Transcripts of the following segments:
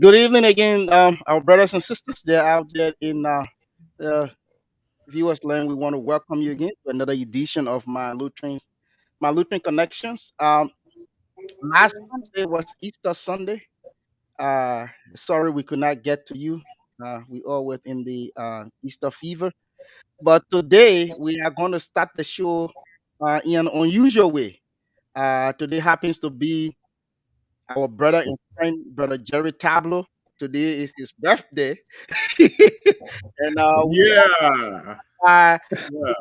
Good evening again, our brothers and sisters there out there in the viewers land. We want to welcome you again to another edition of my Lutheran Connections. Last Sunday was Easter Sunday. Uh, Sorry we could not get to you. We all were in the Easter fever, but today we are going to start the show in an unusual way. Today happens to be our brother and friend, brother Jerry Tablo. Today is his birthday. And Yeah, uh, yeah.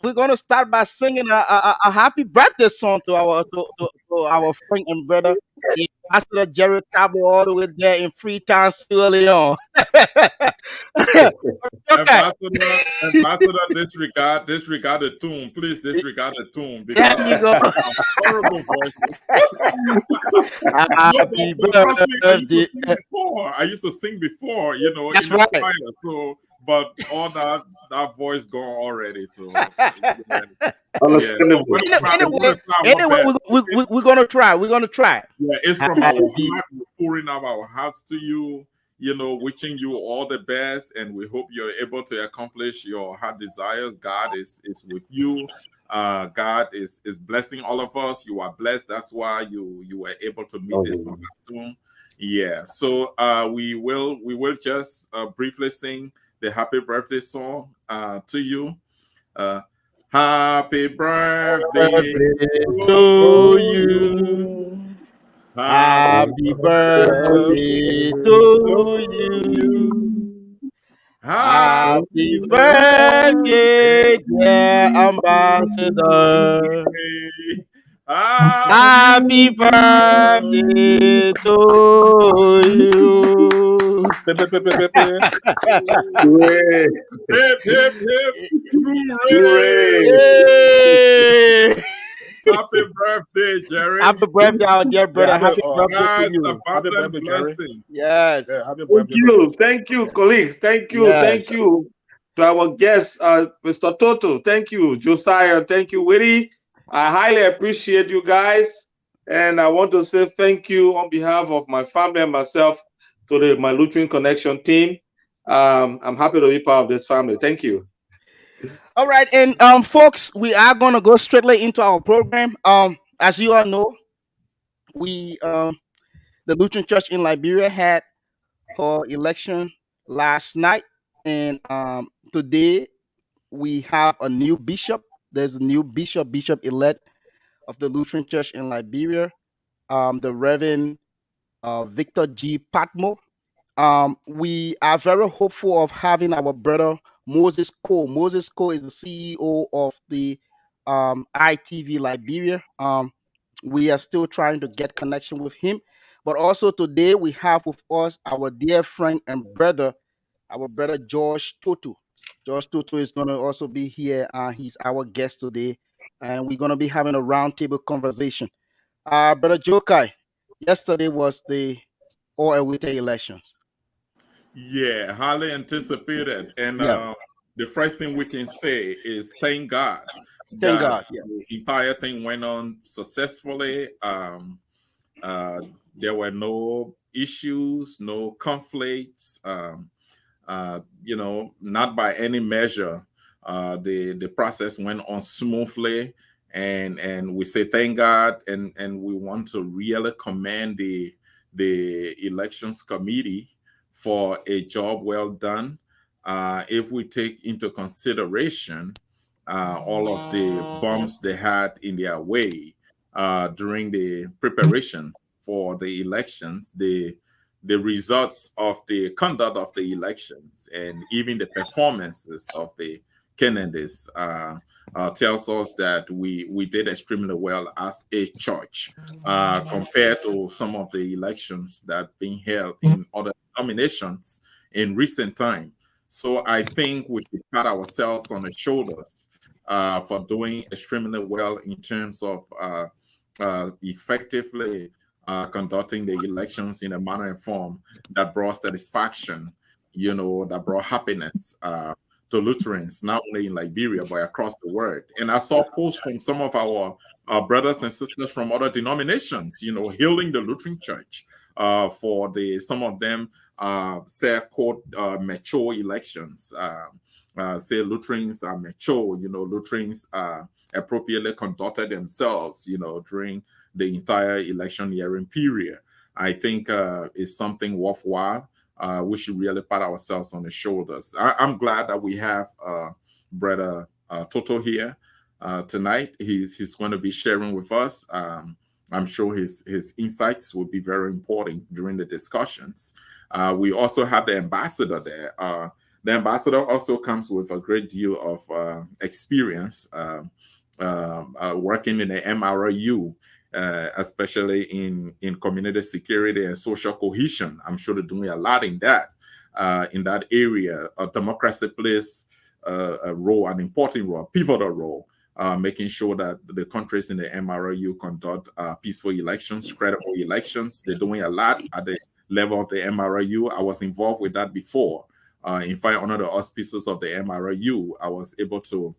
we're gonna start by singing a happy birthday song to to our friend and brother, the Ambassador Jerry Cabo, all the way there in Freetown, Sierra Leone. Okay, Ambassador, disregard the tune. Please disregard the tune there because you we go. have horrible voices. No, Happy but trust me, I used to birthday. sing before. I used to sing before, That's in the right. choir. So, but all that voice gone already. So, yeah. Yeah. So Understandable. we're Anyway, gonna try our anyway, best. we're gonna try. We're gonna try. Yeah, it's from our Happy heart. We're pouring out our hearts to you, wishing you all the best. And we hope you're able to accomplish your heart desires. God is with you. God is blessing all of us. You are blessed. That's why you were able to meet this milestone. Yeah. So we will just briefly sing the happy birthday song to you. Uh, Happy birthday birthday to you. to Happy Happy birthday birthday to to you. you. Happy Happy birthday, dear birthday. ambassador. Happy Happy birthday to you. Hooray! hip hip hip hooray! Hooray! Yay! Happy birthday, Jerry. Happy birthday, our dear Yeah, brother. Happy birthday to God's you. happy abundant birthday, Jerry. blessings. Yeah, Yes. happy birthday, brother. Thank you, colleagues. Thank you, Yes. thank you to our guest, Mr. Toto. Thank you, Josiah. Thank you, Willie. I highly appreciate you guys, and I want to say thank you on behalf of my family and myself to my Lutheran Connection team. I'm happy to be part of this family. Thank you. All right, and folks, we are gonna go straightly into our program. As you all know, we the Lutheran Church in Liberia had her election last night, and today we have a new bishop. There's a new bishop elect of the Lutheran Church in Liberia, the Reverend Victor G. Patmo. We are very hopeful of having our brother Moses Cole. Moses Cole is the CEO of the ITV Liberia. We are still trying to get connection with him. But also today we have with us our dear friend and brother, our brother George Toto. George Toto is going to also be here. He's our guest today, and we're going to be having a roundtable conversation. Brother Jokai, yesterday was the Oewite elections. Yeah, highly anticipated. And Yeah, the first thing we can say is thank God thank that God. Yeah. the entire thing went on successfully. Uh, there were no issues, no conflicts. Not by any measure. The process went on smoothly, and we say thank God, and we want to really commend the elections committee for a job well done. If we take into consideration all of the bumps they had in their way during the preparations for the elections, the results of the conduct of the elections, and even the performances of the candidates tells us that we did extremely well as a church compared to some of the elections that being held in other nominations in recent time. So I think we should pat ourselves on the shoulders for doing extremely well in terms of effectively conducting the elections in a manner and form that brought satisfaction, that brought happiness to Lutherans, not only in Liberia, but across the world. And I saw posts from some of our brothers and sisters from other denominations, hailing the Lutheran Church for some of them say quote mature elections. Say Lutherans are mature, Lutherans appropriately conducted themselves, during the entire election hearing period. I think is something worthwhile. We should really pat ourselves on the shoulders. I'm glad that we have Brother Toto here tonight. He's going to be sharing with us. I'm sure his insights will be very important during the discussions. We also have the ambassador there. The ambassador also comes with a great deal of experience working in the MRU, especially in community security and social cohesion. I'm sure they're doing a lot in that area. Democracy plays a role, an important role, a pivotal role, making sure that the countries in the MRU conduct peaceful elections, credible elections. They're doing a lot at the level of the MRU. I was involved with that before. In fact, under the auspices of the MRU, I was able to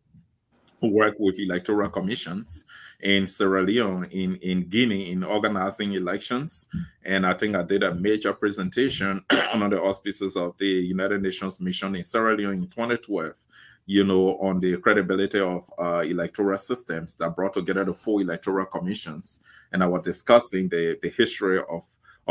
work with electoral commissions in Sierra Leone, in Guinea, in organizing elections. And I think I did a major presentation under the auspices of the United Nations mission in Sierra Leone in 2012, on the credibility of electoral systems that brought together the 4 electoral commissions. And I was discussing the history of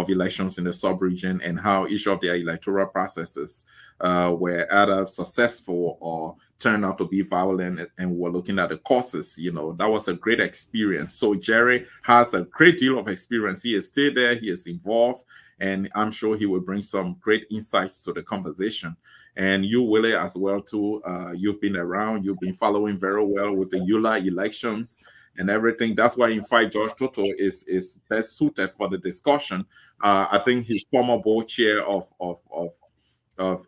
elections in the sub-region and how each of their electoral processes were either successful or turned out to be violent, and we're looking at the causes. That was a great experience. So Jerry has a great deal of experience. He is still there, he is involved, and I'm sure he will bring some great insights to the conversation. And you, Willie, as well too. You've been around, you've been following very well with the EULA elections and everything. That's why, in fact, George Toto is best suited for the discussion. I think he's former board chair of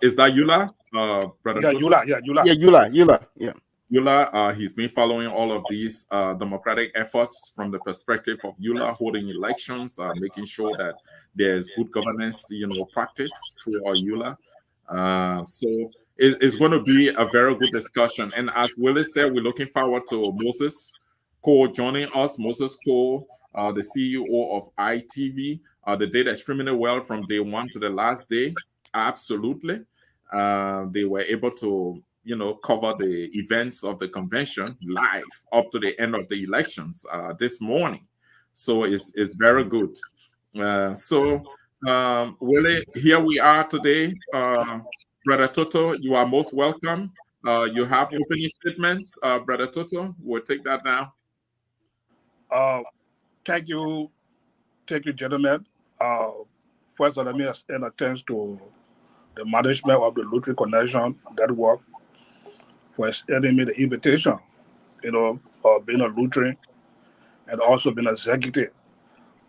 is that EULA? Brother Yeah, Toto? EULA, yeah, EULA. Yeah, EULA, yeah. EULA, he's been following all of these democratic efforts from the perspective of EULA, holding elections, making sure that there's good governance, practice through our EULA. So it's going to be a very good discussion. And as Willie said, we're looking forward to Moses Cole joining us. Moses Cole, the CEO of ITV. They did extremely well from day one to the last day. Absolutely. They were able to, cover the events of the convention live up to the end of the elections this morning. So it's very good. Willie, here we are today. Brother Toto, you are most welcome. You have opening statements, Brother Toto. We'll take that now. Thank you, gentlemen. First, let me extend thanks to the management of the Lutheran Connection Network for extending me the invitation, of being a Lutheran and also being executive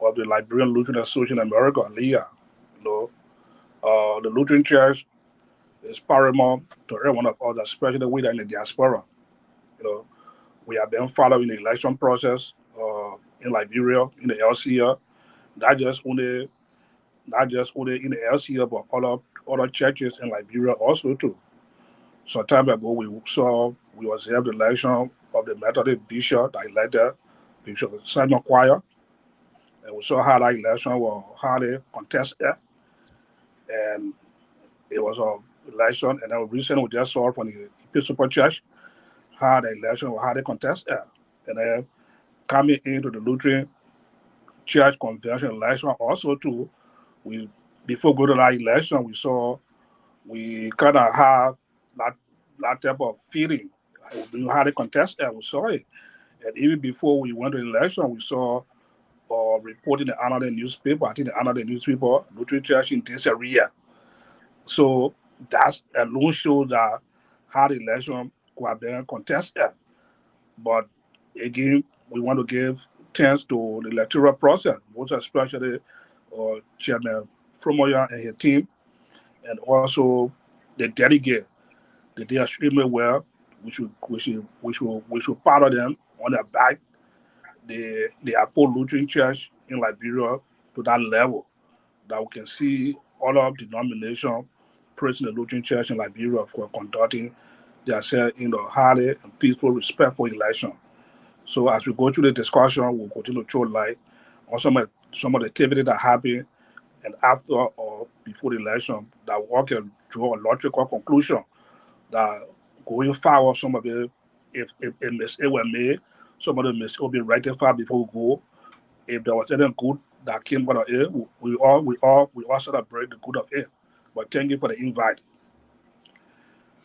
of the Liberian Lutheran Association in America, LIA. The Lutheran Church is paramount to every one of us, especially we in the diaspora. We have been following the election process in Liberia, in the LCA, not just only in the LCA, but other churches in Liberia also too. Some time ago, we observed the election of the Methodist bishop that elected Bishop Simon Choir, and we saw how that election was highly contested, and it was an election. And then recently, we just saw from the Episcopal Church how the election was highly contested, and then coming into the Lutheran Church Convention election also too, before going to that election, we kind of have that type of feeling. We had a contest and we saw it. And even before we went to the election, we saw reporting in another newspaper, I think another newspaper, Lutheran Church in this area. So that's alone shows that how the election could have been contested. But again, we want to give thanks to the electoral process, most especially Chairman Fromoya and his team, and also the delegate. They did extremely well. We should part of them on their back. They uphold Lutheran Church in Liberia to that level that we can see all of denominations praising the Lutheran Church in Liberia for conducting themselves in a highly and peaceful, respectful election. So as we go through the discussion, we'll continue to throw light on some of the activity that happened and after or before the election, that one can draw a logical conclusion that going forward, some of the if a mistake were made, some of the mistakes will be rectified before we go. If there was anything good that came out of it, we all celebrate the good of it. But thank you for the invite.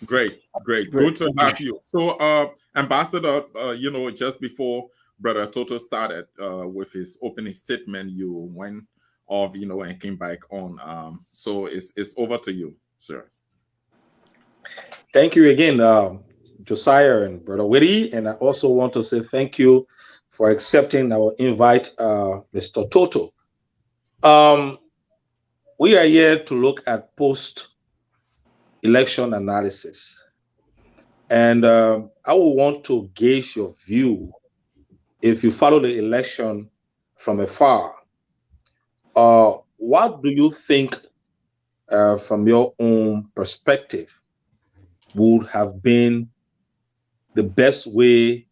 Great. Good to have you. So, Ambassador, just before Brother Toto started with his opening statement, you went off, and came back on. So it's over to you, sir. Thank you again, Josiah and Brother Whitty. And I also want to say thank you for accepting our invite, Mr. Toto. We are here to look at post-election analysis. And I will want to gauge your view if you follow the election from afar. What do you think, from your own perspective, would have been the best way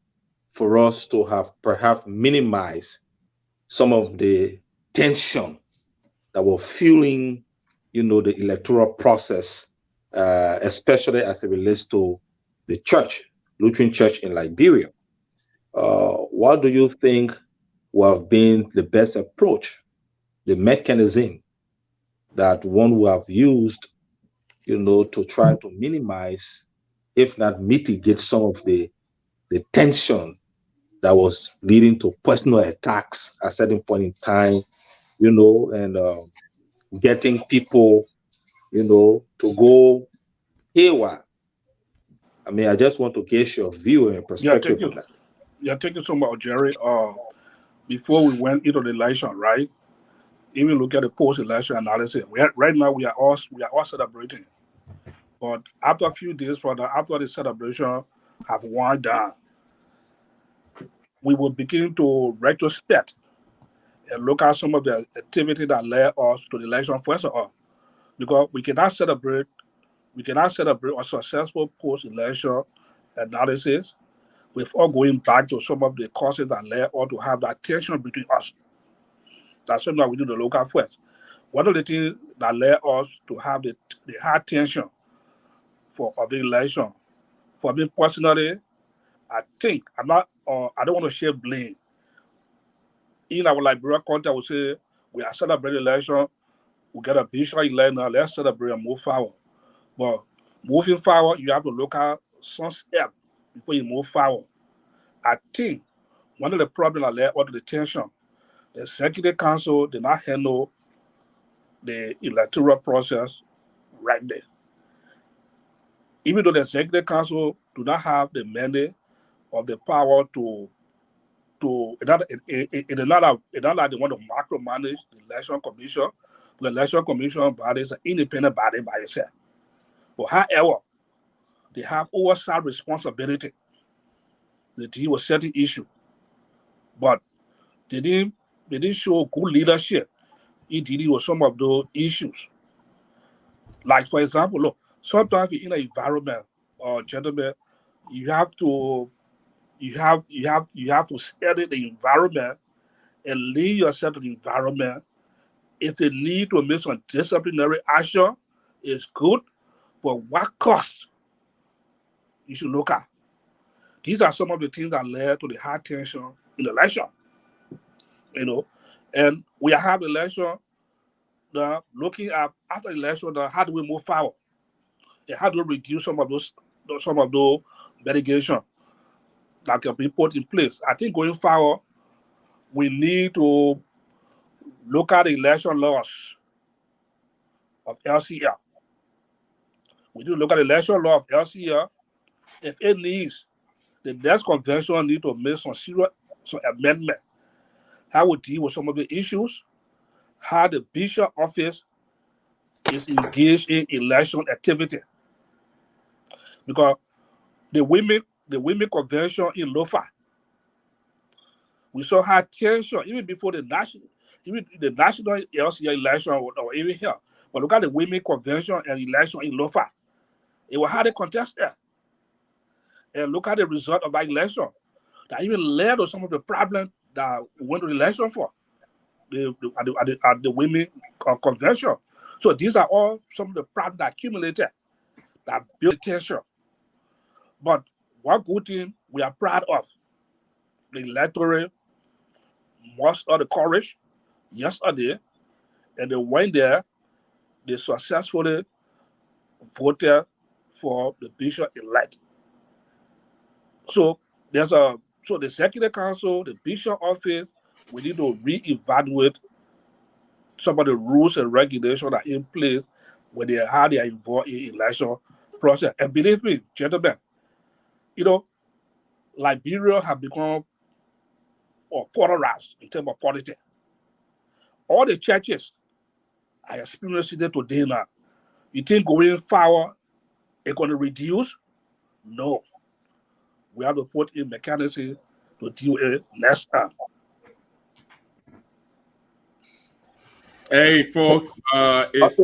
for us to have perhaps minimized some of the tension that were fueling, the electoral process, especially as it relates to the Lutheran Church in Liberia? What do you think would have been the best approach, the mechanism that one would have used, to try to minimize, if not mitigate, some of the tension that was leading to personal attacks at a certain point in time, and getting people, to go haywire? I mean, I just want to gauge your view and perspective on that. Yeah, thank you so much, Jerry. Before we went into the election, right? Even look at the post-election analysis. Right now we are all celebrating, but after a few days after the celebration have wound down, we will begin to retrospect and look at some of the activity that led us to the election first of all, because we cannot celebrate a successful post-election analysis without going back to some of the causes that led us to have that tension between us. That's something that we do the local first. One of the things that led us to have the high tension of the election, for me personally, I think I don't want to share blame. In our Liberia context, I would say we are celebrating election, we get a bishop election, let's celebrate and move forward. But moving forward, you have to look at some steps before you move forward. I think one of the problems that led us to the tension, the Executive Council did not handle the electoral process right there. Even though the Executive Council do not have the mandate of the power it's not like they want to micromanage the Election Commission. The Election Commission body is an independent body by itself. But however, they have oversight responsibility to deal with certain issues. But they didn't show good leadership in dealing with some of those issues. Like, for example, look, sometimes in an environment, gentlemen, you have to study the environment and lead yourself to the environment. If they need to make some disciplinary action, it's good, but what cost you should look at. These are some of the things that led to the high tension in the election. And we have the election, looking at after the election, how do we move forward? And how do we reduce some of those mitigations that can be put in place? I think going forward, we need to look at the election laws of LCL. We need to look at the election law of LCL. If it needs, the next convention need to make some amendment. How we deal with some of the issues, how the bishop office is engaged in election activity. Because the women convention in Lofa, we saw high tension even before the national LCL election or even here. But look at the women convention and election in Lofa. It was hard to contest there. And look at the result of that election that even led to some of the problems that we went to the election for. at the women convention. So these are all some of the problems that accumulated that build tension. But one good thing we are proud of, the electorate, most of the courage yesterday, and they went there, they successfully voted for the bishop-elect. So the executive council, the bishop office, we need to reevaluate some of the rules and regulations that are in place when they are involved in election process. And believe me, gentlemen, Liberia have become polarized in terms of politics. All the churches are experiencing it today now. You think going forward is going to reduce? No. We have to put in mechanisms to deal with it next time. Hey, folks, it's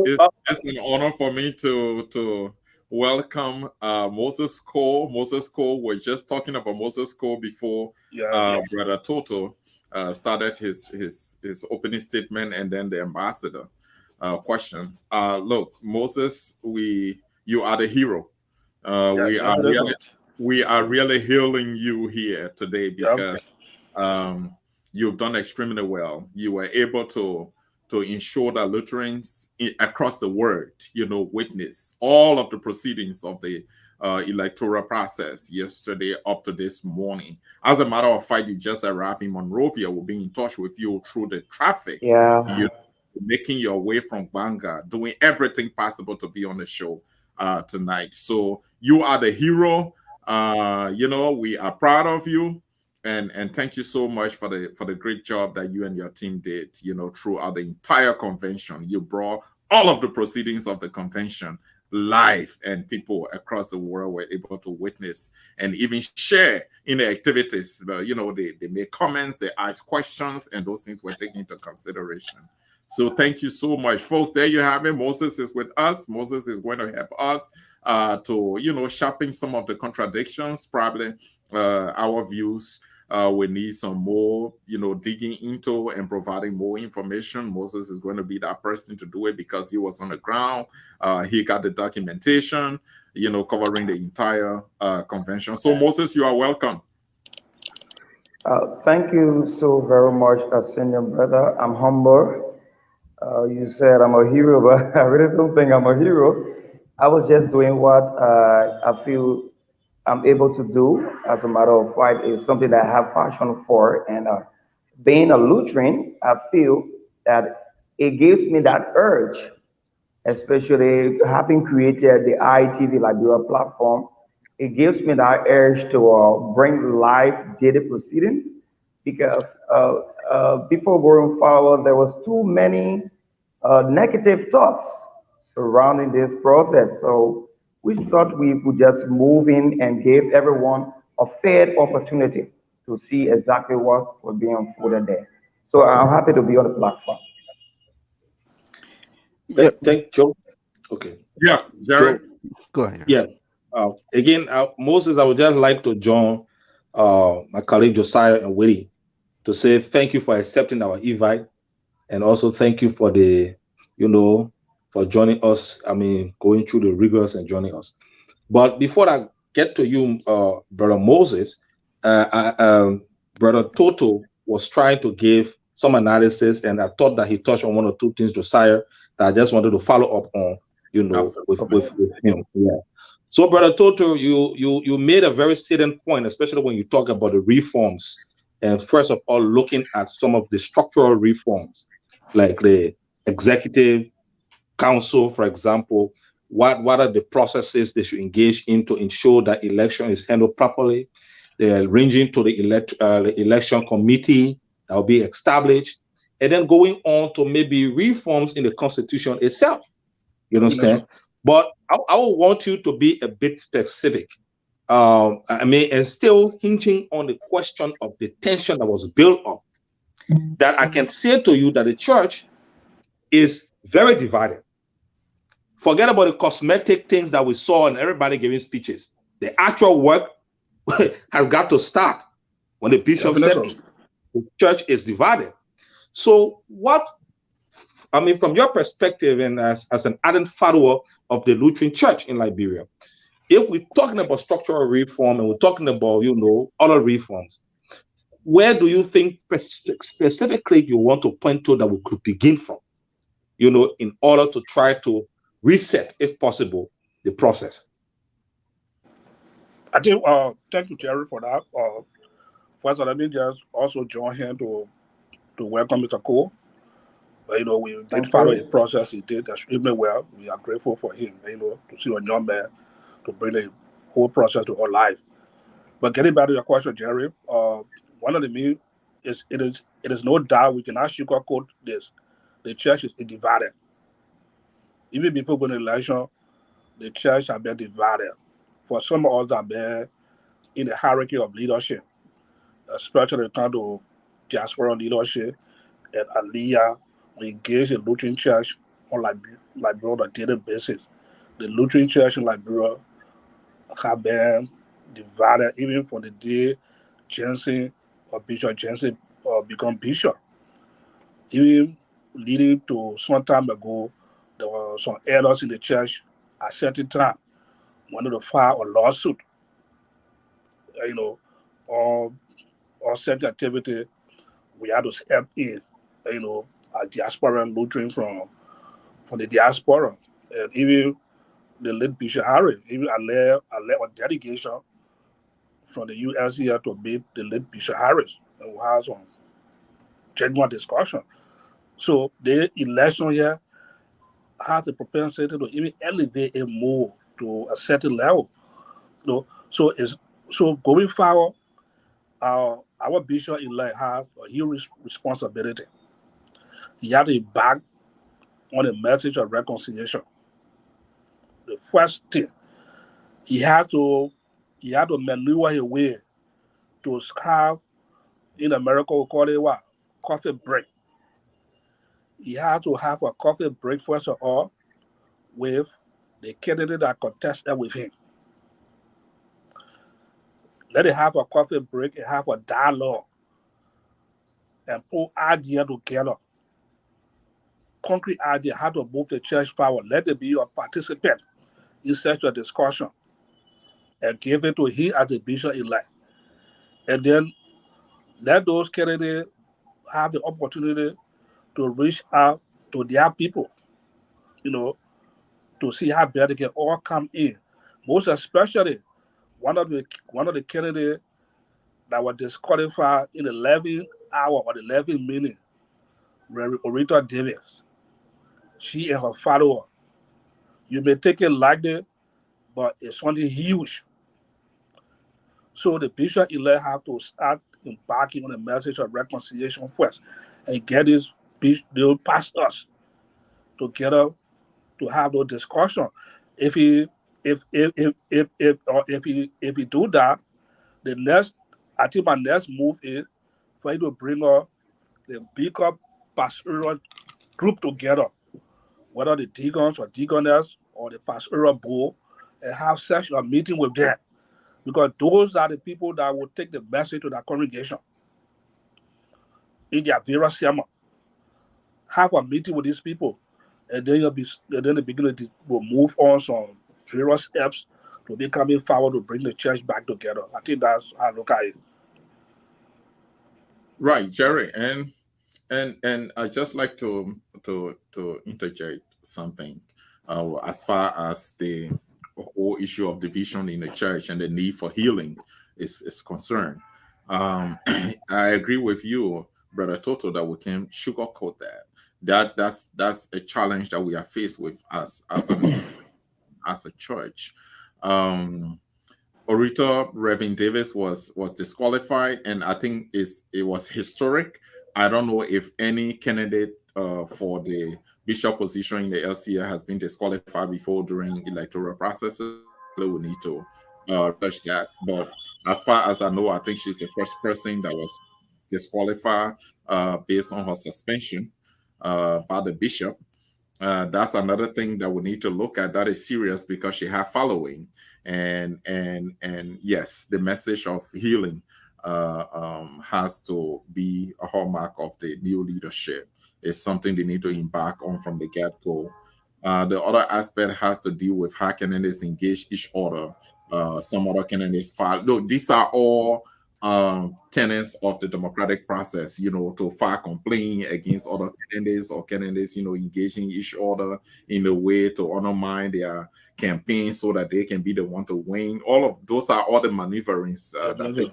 an honor for me to welcome Moses Cole. Moses Cole, we're just talking about Moses Cole before Brother Toto started his opening statement, and then the ambassador questions. Look, Moses, you are the hero. We are really healing you here today because you've done extremely well. You were able to ensure that Lutherans across the world, witness all of the proceedings of the electoral process yesterday up to this morning. As a matter of fact, you just arrived in Monrovia. We'll be in touch with you through the traffic. Yeah. You're making your way from Banga, doing everything possible to be on the show tonight. So you are the hero. We are proud of you. And thank you so much for the great job that you and your team did, throughout the entire convention. You brought all of the proceedings of the convention live, and people across the world were able to witness and even share in the activities. They made comments, they asked questions, and those things were taken into consideration. So thank you so much, folks. There you have it. Moses is with us. Moses is going to help us to, sharpen some of the contradictions, probably our views. We need some more, digging into and providing more information. Moses is going to be that person to do it because he was on the ground. He got the documentation, covering the entire convention. So Moses, you are welcome. Thank you so very much, senior brother. I'm humble. You said I'm a hero, but I really don't think I'm a hero. I was just doing what I feel I'm able to do. As a matter of fact, it's something that I have passion for. And being a Lutheran, I feel that it gives me that urge, especially having created the ITV Liberia platform. It gives me that urge to bring live daily proceedings, because before going forward, there was too many negative thoughts surrounding this process. So we thought we would just move in and give everyone a fair opportunity to see exactly what was being unfolded there. So I'm happy to be on the platform. Thank Joe. Okay. Yeah, Jared. Go ahead. Yeah. Again, Moses, I would just like to join my colleague Josiah and Willie to say thank you for accepting our invite, and also thank you for for joining us. Going through the rigors and joining us. But before I get to you, Brother Moses, Brother Toto was trying to give some analysis, and I thought that he touched on one or two things, Josiah, that I just wanted to follow up on, with him. Yeah. So, Brother Toto, you made a very salient point, especially when you talk about the reforms, and first of all, looking at some of the structural reforms, like the executive council, for example. What are the processes they should engage in to ensure that election is handled properly? They're ranging to the election committee that will be established, and then going on to maybe reforms in the constitution itself. You understand? But I would want you to be a bit specific. And still hinging on the question of the tension that was built up. That I can say to you that the church is very divided. Forget about the cosmetic things that we saw and everybody giving speeches. The actual work has got to start when the bishop said the church is divided. So what, I mean, from your perspective and as an ardent follower of the Lutheran Church in Liberia, if we're talking about structural reform and we're talking about, other reforms, where do you think specifically you want to point to that we could begin from, in order to try to reset, if possible, the process? I think, thank you, Jerry, for that. First, let me just also join him to welcome Mr. Cole. But, we did follow his process. He did extremely well. We are grateful for him, to see a young man to bring the whole process to our life. But getting back to your question, Jerry, one of the main is it is no doubt we cannot sugarcoat this. The church is divided. Even before the election, the church has been divided. For some of us have been in the hierarchy of leadership, especially when it comes to diaspora leadership and Aliyah. We engage the Lutheran Church on Liberia on a daily basis. The Lutheran Church in Liberia have been divided even from the day Jensen or Bishop Jensen become bishop. Even leading to some time ago, there were some elders in the church at certain time wanted to file a lawsuit, or certain activity we had to step in, a diaspora Lutheran from the diaspora. And even the late Bishop Harris, even I led a delegation from the US here to meet the late Bishop Harris, and we had some genuine discussion. So the election here has the propensity to even elevate it more to a certain level. So going forward, our bishop-elect has a huge responsibility. He had to back on a message of reconciliation. The first thing, he had to maneuver his way to have, in America we call it what? Coffee break. He had to have a coffee break first of all with the candidate that contested with him. Let it have a coffee break and have a dialogue and put ideas together. Concrete idea how to move the church forward. Let it be a participant in such a discussion and give it to him as a bishop-elect. And then let those candidates have the opportunity to reach out to their people, to see how better they can all come in. Most especially, one of the candidates that were disqualified in 11 hours or 11 minutes, Rita Davis. She and her follower. You may take it lightly, but it's something huge. So the bishop-elect have to start embarking on a message of reconciliation first and get these pastors together to have those discussion. If he do that, I think my next move is for him to bring up the bigger pastoral group together, whether the deacons or deaconess or the pastoral board, and have such a meeting with them, because those are the people that will take the message to the congregation in their various sermons. Have a meeting with these people, and then the beginning will move on some various steps to be coming forward to bring the church back together. I think that's how I look at it. Right, Jerry, and I just like to interject something as far as the whole issue of division in the church and the need for healing is concerned. I agree with you, Brother Toto, that we can sugarcoat that. That's a challenge that we are faced with as a church. Orita Reverend Davis was disqualified, and I think it was historic. I don't know if any candidate for the bishop position in the LCA has been disqualified before during electoral processes. We need to touch that. But as far as I know, I think she's the first person that was disqualified based on her suspension by the bishop. That's another thing that we need to look at. That is serious because she had following, and yes, the message of healing has to be a hallmark of the new leadership. It's something they need to embark on from the get-go. The other aspect has to deal with how candidates engage each other. Some other candidates file. No, these are all tenets of the democratic process, to file complaint against other candidates or candidates, engaging each other in a way to undermine their campaign so that they can be the one to win. All of those are all the maneuverings that take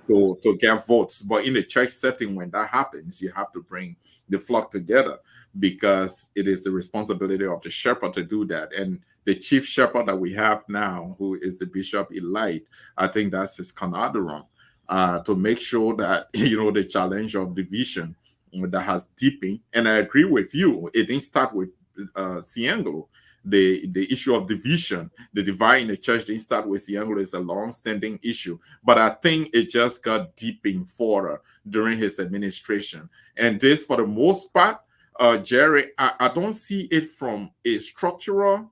to get votes. But in the church setting, when that happens, you have to bring the flock together, because it is the responsibility of the shepherd to do that. And the chief shepherd that we have now, who is the Bishop Elite, I think that's his conundrum, to make sure that the challenge of division that has deepened. And I agree with you, it didn't start with Cianglo. The issue of division, the divide in the church didn't start with Cianglo. It's a long-standing issue, but I think it just got deepened further during his administration. And this, for the most part, Jerry, I don't see it from a structural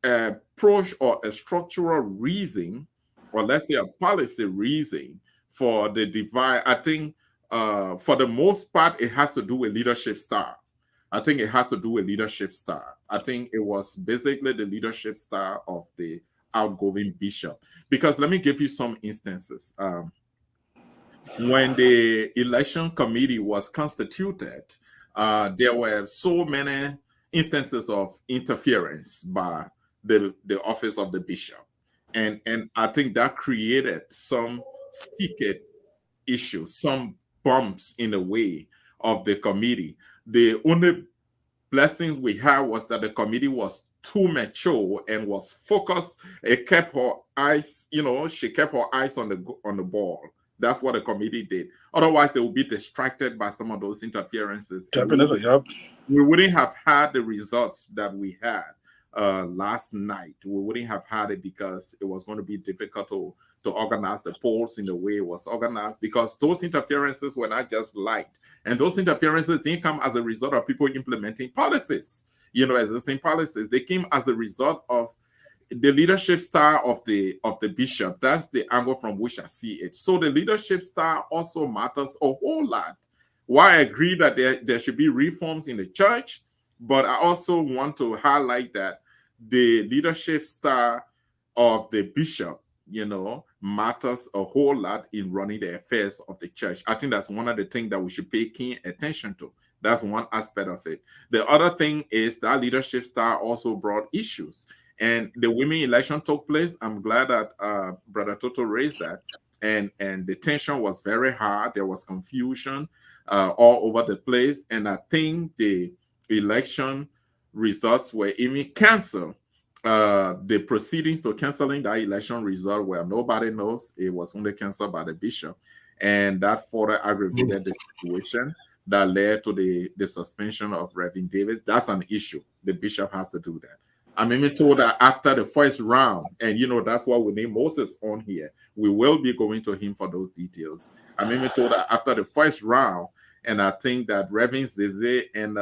approach or a structural reason, or let's say a policy reason for the divide. I think for the most part, it has to do with leadership style. I think it has to do with leadership style. I think it was basically the leadership style of the outgoing bishop. Because let me give you some instances. When the election committee was constituted, there were so many instances of interference by the office of the bishop. And I think that created some sticky issues, some bumps in the way of the committee. The only blessing we had was that the committee was too mature and was focused. It kept her eyes, she kept her eyes on the ball. That's what the committee did. Otherwise, they would be distracted by some of those interferences. We wouldn't have had the results that we had last night. We wouldn't have had it because it was going to be difficult to organize the polls in the way it was organized, because those interferences were not just light. And those interferences didn't come as a result of people implementing policies, existing policies. They came as a result of the leadership style of the bishop. That's the angle from which I see it. So the leadership style also matters a whole lot. While I agree that there should be reforms in the church, but I also want to highlight that the leadership style of the bishop, matters a whole lot in running the affairs of the church. I think that's one of the things that we should pay keen attention to. That's one aspect of it. The other thing is that leadership style also brought issues. And the women election took place. I'm glad that Brother Toto raised that. And the tension was very high. There was confusion all over the place. And I think the election results were even canceled. The proceedings to canceling that election result, where nobody knows, it was only canceled by the bishop. And that further aggravated the situation that led to the suspension of Reverend Davis. That's an issue. The bishop has to do that. I'm even told that after the first round, and that's why we need Moses on here, we will be going to him for those details. I'm even told that after the first round, and I think that Reverend Zeze and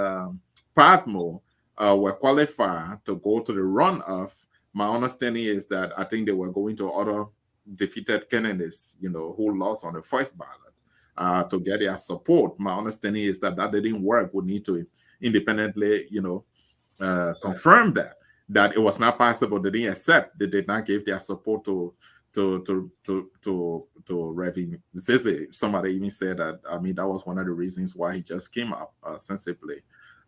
Patmo were qualified to go to the runoff. My understanding is that I think they were going to other defeated candidates, who lost on the first ballot to get their support. My understanding is that didn't work. We need to independently, confirm that it was not possible. They didn't accept. They did not give their support to Reverend Zeze. Somebody even said that. I mean, that was one of the reasons why he just came up sensibly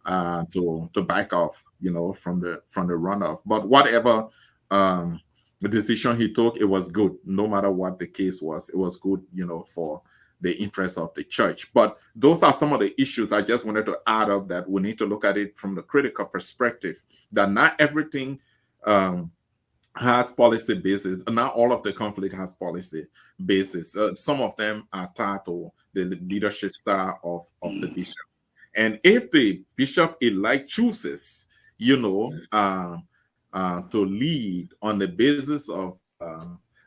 to back off, from the runoff. But whatever the decision he took, it was good. No matter what the case was, it was good, for the interest of the church. But those are some of the issues I just wanted to add up, that we need to look at it from the critical perspective, that not everything has policy basis. Not all of the conflict has policy basis. Some of them are tied to the leadership style of the bishop. And if the bishop elect chooses, to lead on the basis of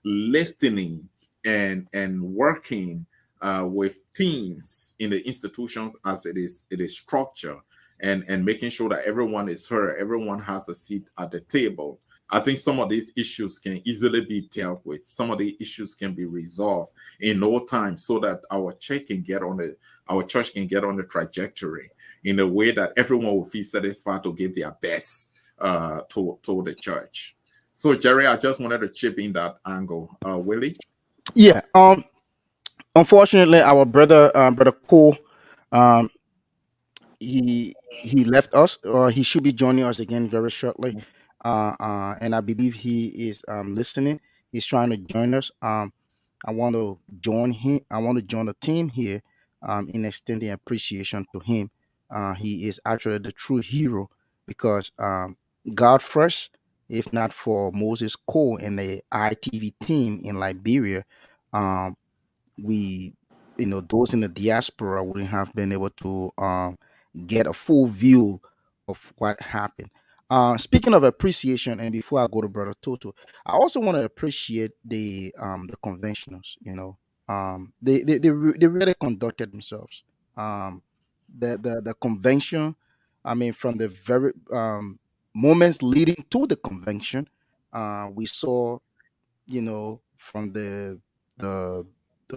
listening and working with teams in the institutions as it is structured, and making sure that everyone is heard, everyone has a seat at the table, I think some of these issues can easily be dealt with. Some of the issues can be resolved in no time, so that our church can get on the trajectory in a way that everyone will feel satisfied to give their best to the church. So, Jerry, I just wanted to chip in that angle. Willie? Yeah. Unfortunately, our brother Cole, um, he left us, or he should be joining us again very shortly. And I believe he is listening. He's trying to join us. I want to join him. I want to join the team here, in extending appreciation to him. He is actually the true hero, because God first, if not for Moses Cole and the ITV team in Liberia, um, we, those in the diaspora wouldn't have been able to get a full view of what happened. Speaking of appreciation, and before I go to Brother Toto, I also want to appreciate the conventionals. They really conducted themselves. The convention, I mean, from the very moments leading to the convention, we saw, from the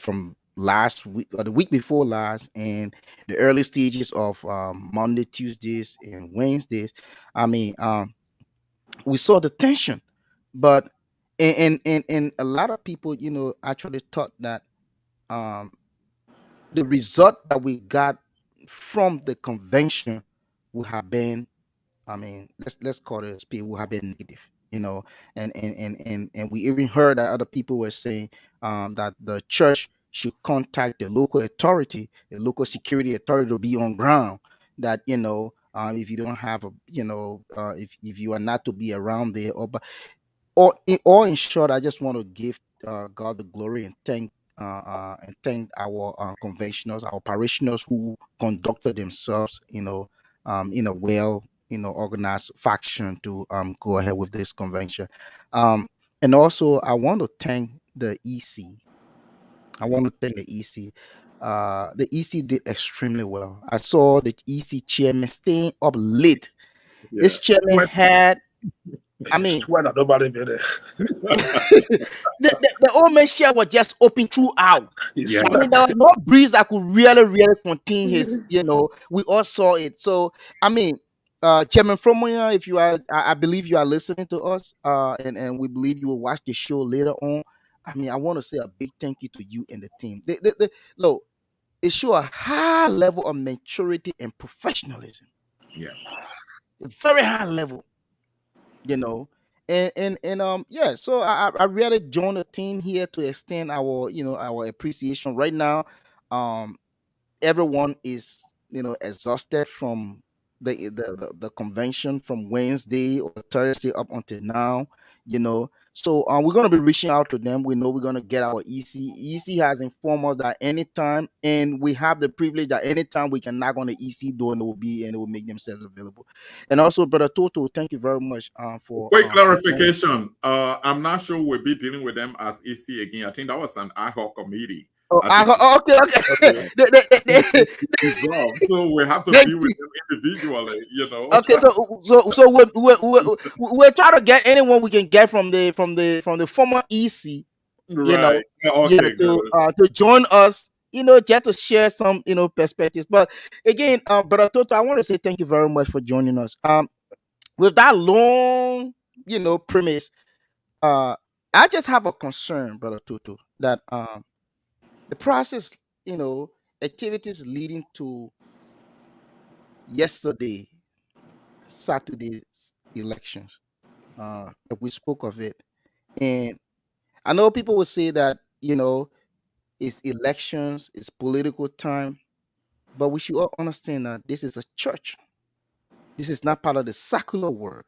from last week, or the week before last, and the early stages of Monday, Tuesdays, and Wednesdays. I mean, we saw the tension, but and a lot of people, actually thought that um, the result that we got from the convention would have been, I mean, let's call it a speed, will have been negative, and we even heard that other people were saying that the church should contact the local authority, the local security authority, to be on ground. That, if you don't have a, if you are not to be around there, or in short, I just want to give God the glory, and thank our conventionals, our parishioners, who conducted themselves, in a well, organized faction to go ahead with this convention. Um, and also, I want to thank the EC. I want to thank the EC. The EC did extremely well. I saw the EC chairman staying up late. This Yeah. chairman had, I He mean, swear that nobody made it. the old man share was just open throughout. He Yeah. I swear. mean, there was no breeze that could really, really contain his, we all saw it. So, I mean, Chairman Fromoya, if you are, I believe you are listening to us, and we believe you will watch the show later on. I mean, I want to say a big thank you to you and the team. Look, it show a high level of maturity and professionalism, Yeah. a very high level, you know. And yeah, so I really joined the team here to extend our, our appreciation right now. um Everyone is, exhausted from the convention from Wednesday or Thursday up until now, so we're going to be reaching out to them. We know we're going to get our EC has informed us that anytime, and we have the privilege that anytime we can knock on the EC door, and it will make themselves available. And also, Brother Toto, thank you very much for Quick clarification. I'm not sure we'll be dealing with them as EC again. I think that was an ad hoc committee. I think okay. so we have to Thank deal with you. them individually, Okay, so we're trying to get anyone we can get from the former EC, Right. Okay, to join us, just to share some, perspectives. But again, Brother Toto, I want to say thank you very much for joining us. With that long, premise, I just have a concern, Brother Toto, that the process, activities leading to yesterday, Saturday's elections. We spoke of it, and I know people will say that, it's elections, it's political time, but we should all understand that this is a church. This is not part of the secular world.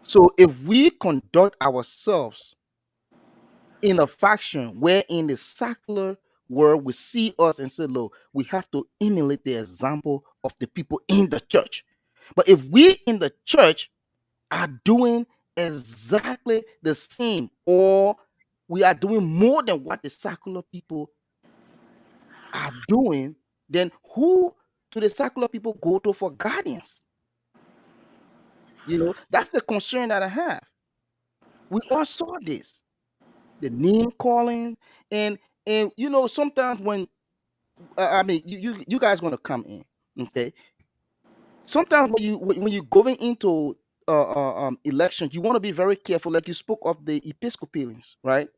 So if we conduct ourselves in a faction where in the secular world we see us and say, look, we have to emulate the example of the people in the church. But if we in the church are doing exactly the same, or we are doing more than what the secular people are doing, then who do the secular people go to for guidance? That's the concern that I have. We all saw this, the name calling, and you know, sometimes when I mean, you guys want to come in, okay? Sometimes when you going into elections, you want to be very careful. Like you spoke of the Episcopalians, right?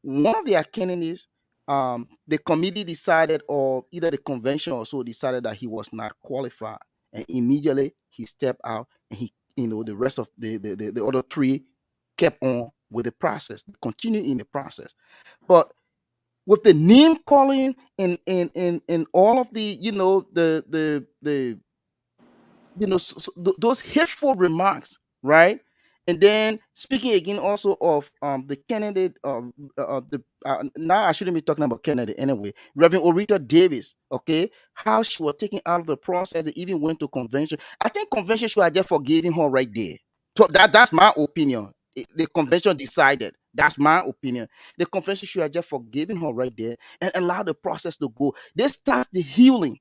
One of their candidates, the committee decided, or either the convention or so decided that he was not qualified, and immediately he stepped out, and he, you know, the rest of the other three kept on with the process, continue in the process. But with the name calling and all of the, you know, the you know, those hateful remarks, right? And then speaking again also of the candidate the now I shouldn't be talking about candidate anyway, Reverend Orita Davis, okay, how she was taken out of the process, and even went to convention. I think convention should have just forgiven her right there. So that's my opinion. The convention decided. That's my opinion. The convention should have just forgiven her right there and allow the process to go. This starts the healing.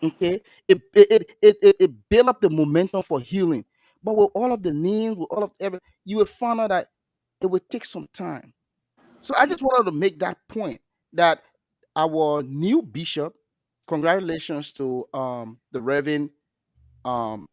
Okay, it build up the momentum for healing. But with all of the names, with all of every, you will find out that it will take some time. So I just wanted to make that point that our new bishop, congratulations to the Reverend um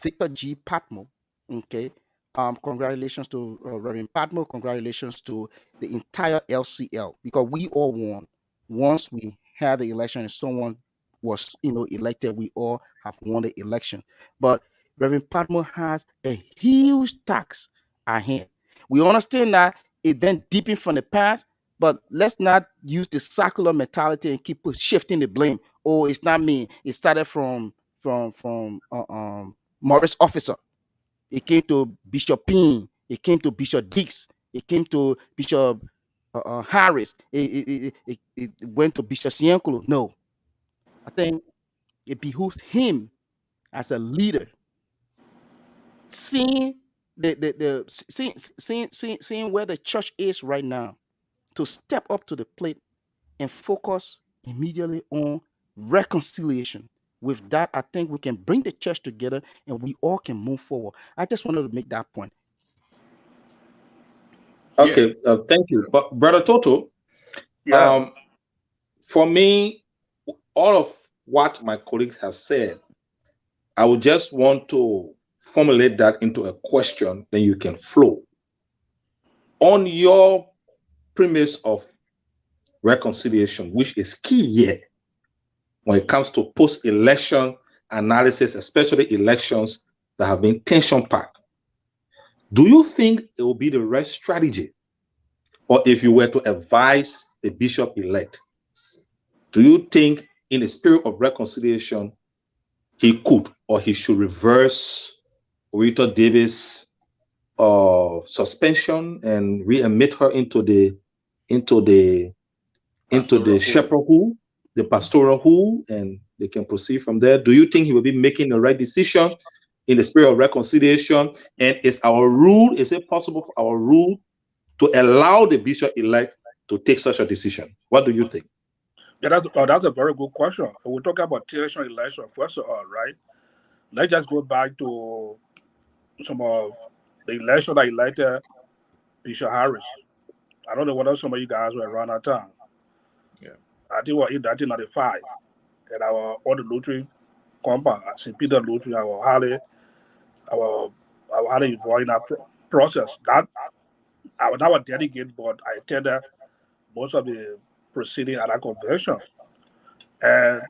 Victor G. Patmo. Okay. Congratulations to Reverend Patmo. Congratulations to the entire LCL, because we all won. Once we had the election and someone was, you know, elected, we all have won the election. But Reverend Patmo has a huge tax ahead. We understand that it been deepened from the past, but let's not use the circular mentality and keep shifting the blame. Oh, it's not me. It started from Morris Officer. It came to Bishop Payne. It came to Bishop Dix. It came to Bishop Harris. It went to Bishop Siankulu. No, I think it behooves him as a leader, seeing seeing where the church is right now, to step up to the plate and focus immediately on reconciliation. With that, I think we can bring the church together and we all can move forward. I just wanted to make that point. Okay, thank you. But Brother Toto, Yeah. for me, all of what my colleagues have said, I would just want to formulate that into a question, then you can flow. On your premise of reconciliation, which is key here when it comes to post-election analysis, especially elections that have been tension-packed, do you think it will be the right strategy? Or if you were to advise the bishop-elect, do you think in the spirit of reconciliation, he could or he should reverse Orita Davis' suspension and re-admit her into the shepherdhood, the pastoral, and they can proceed from there? Do you think he will be making the right decision in the spirit of reconciliation? And is it possible for our rule to allow the bishop-elect to take such a decision? What do you think? Yeah, that's a very good question. We'll talk about tension election first of all, right? Let's just go back to some of the election that elected Bishop Harris. I don't know whether some of you guys were around that time. Yeah. I think we're in 1995 at our other Lutheran compound, St. Peter Lutheran, our highly involved in that process. That I was not dedicated, but I attended most of the proceeding at that convention. And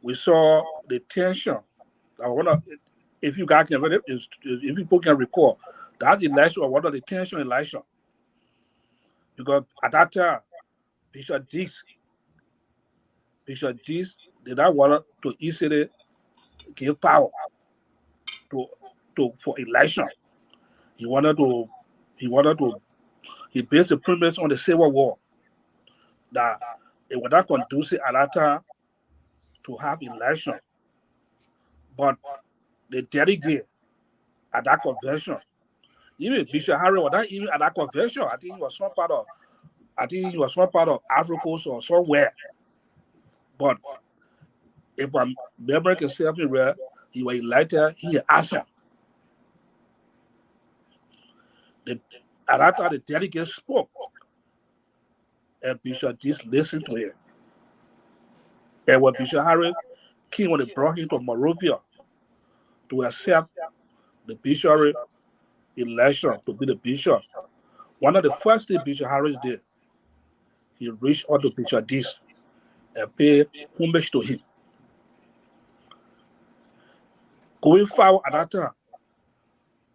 we saw the tension. I wonder if you guys can, if people can recall, that election was one of the tension election. Because at that time, Bishop Dix did not want to easily give power for election. He based the premise on the Civil War, that it was not conducive at that time to have election. But the delegate at that convention, even Bishop Harry was not even at that convention. I think he was some part of Africa or somewhere. But if my memory can serve me right, he was elected, he asked him. At that time, the delegate spoke, and Bishop Dees listened to him. And when Bishop Harris came, when they brought him to Morovia to accept the bishopric election to be the bishop, one of the first things Bishop Harris did, he reached out to Bishop Dees and paid homage to him. Going forward at that time,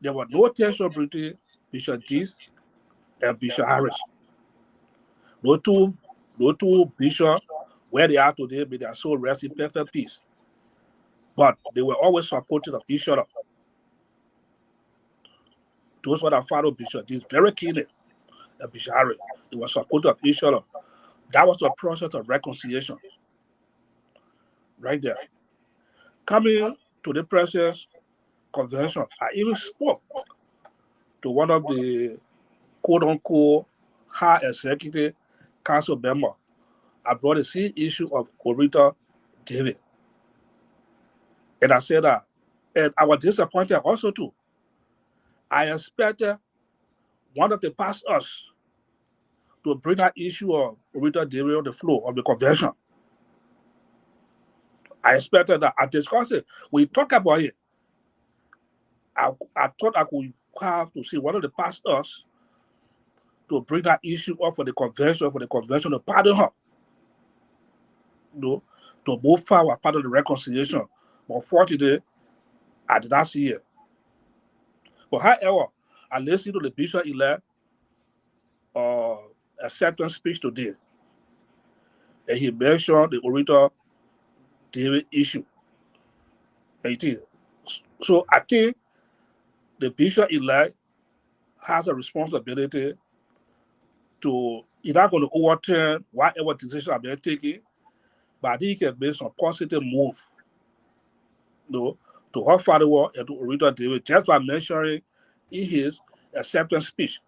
there was no tension between Bishop Dees and Bishop Harris. No two bishops where they are today, may their soul rest in perfect peace. But they were always supportive of each other. Those were the follow Bishop Dees very keenly, and Bishop Harris. They were supportive of each other. That was a process of reconciliation. Right there. Coming to the present convention, I even spoke to one of the quote-unquote high executive council members about the same issue of Orita David. And I said that, and I was disappointed also too. I expected one of the pastors to bring that issue of Orita David on the floor of the convention. I expected that. I discussed it. We talk about it. I thought I could have to see one of the pastors to bring that issue up for the convention to pardon her. To move forward part of the reconciliation. But unfortunately, I did not see it. But however, I listened to the bishop-elect acceptance speech today. And he mentioned the Orita David issue. So I think the bishop-elect has a responsibility to, he's not going to overturn whatever decision I've been taking, but he can make some positive move to her father and to Orita David just by mentioning in his acceptance speech.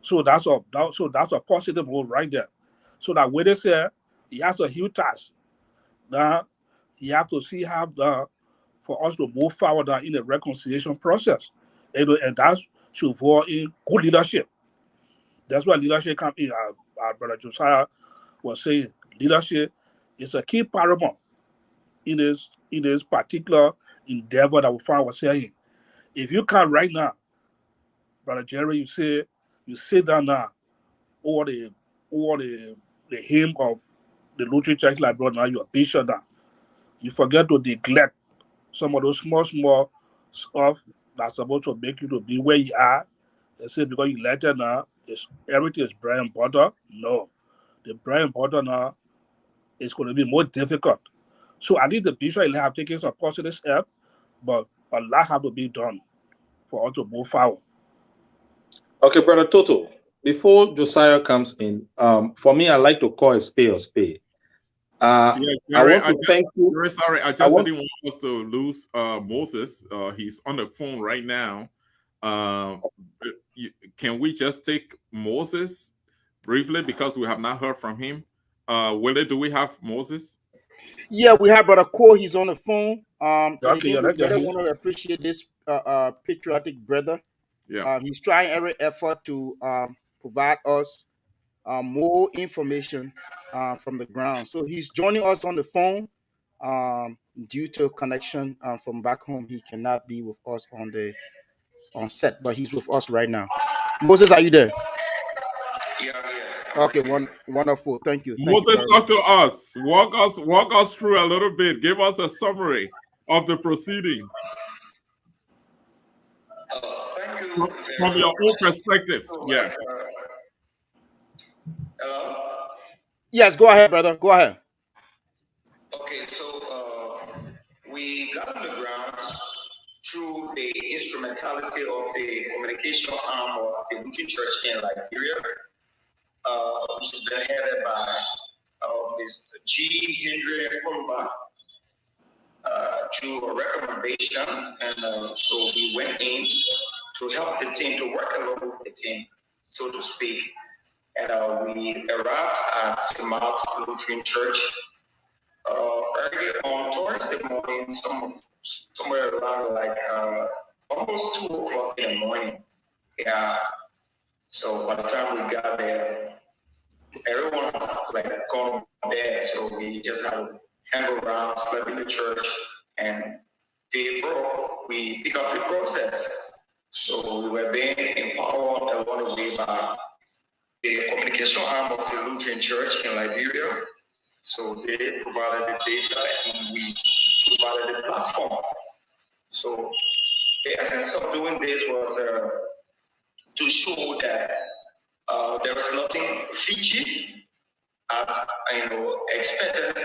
So that's a positive move right there. So that when they say he has a huge task, now you have to see how for us to move forward in the reconciliation process. And that should involve in good leadership. That's why leadership comes in. Our brother Josiah was saying leadership is a key paramount in this particular endeavor that we find ourselves in. If you come right now, Brother Jerry, you sit down now over the hymn of the Lutheran Church like brother, now you're a bishop now. You forget to neglect some of those small stuff that's supposed to make you to be where you are. And say because you let it now, everything is bread and butter. No. The bread and butter now is going to be more difficult. So I think the bishop have taken some positive steps, but a lot have to be done for us to move forward. Okay, Brother Toto, before Josiah comes in, for me, I like to call a spade a spade. Jerry, I want to thank you. Very sorry, I just didn't want us to lose Moses. He's on the phone right now. Can we just take Moses briefly because we have not heard from him? Willie, do we have Moses? Yeah, we have Brother Cole. He's on the phone. Okay, we really want to appreciate this patriotic brother. Yeah, he's trying every effort to provide us more information from the ground. So he's joining us on the phone. Due to connection from back home, he cannot be with us on set, but he's with us right now. Moses, are you there? Yeah. Okay, wonderful. Thank you. Moses, talk to us. Walk us through a little bit. Give us a summary of the proceedings. Thank you. From your own perspective. Yeah. Hello? Yes, go ahead, brother. Go ahead. Okay, so we got on the grounds through the instrumentality of the communication arm of the Lutheran Church in Liberia, which has been headed by Mr. G. Henry Kumba, through a recommendation. And so we went in to help the team, to work along with the team, so to speak. And we arrived at St. Mark's Lutheran Church early on towards the morning, somewhere around like almost 2 o'clock in the morning. Yeah. So by the time we got there, everyone was like gone to bed. So we just had to hang around, slept in the church, and day broke. We pick up the process. So we were being empowered along the way by the communication arm of the Lutheran Church in Liberia. So they provided the data and we provided the platform. So the essence of doing this was to show that there was nothing fishy as expected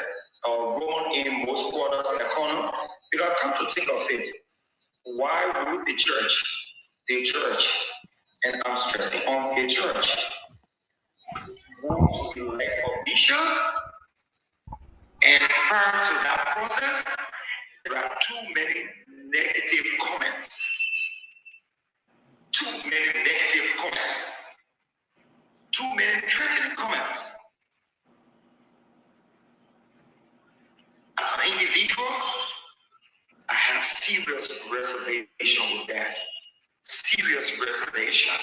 or grown in most quarters economy. Because come to think of it, why would the church, and I'm stressing on the church, want to elect a bishop? And prior to that process, there are too many negative comments. Too many negative comments. Too many threatening comments. As an individual, I have serious reservation with that. Serious reservation.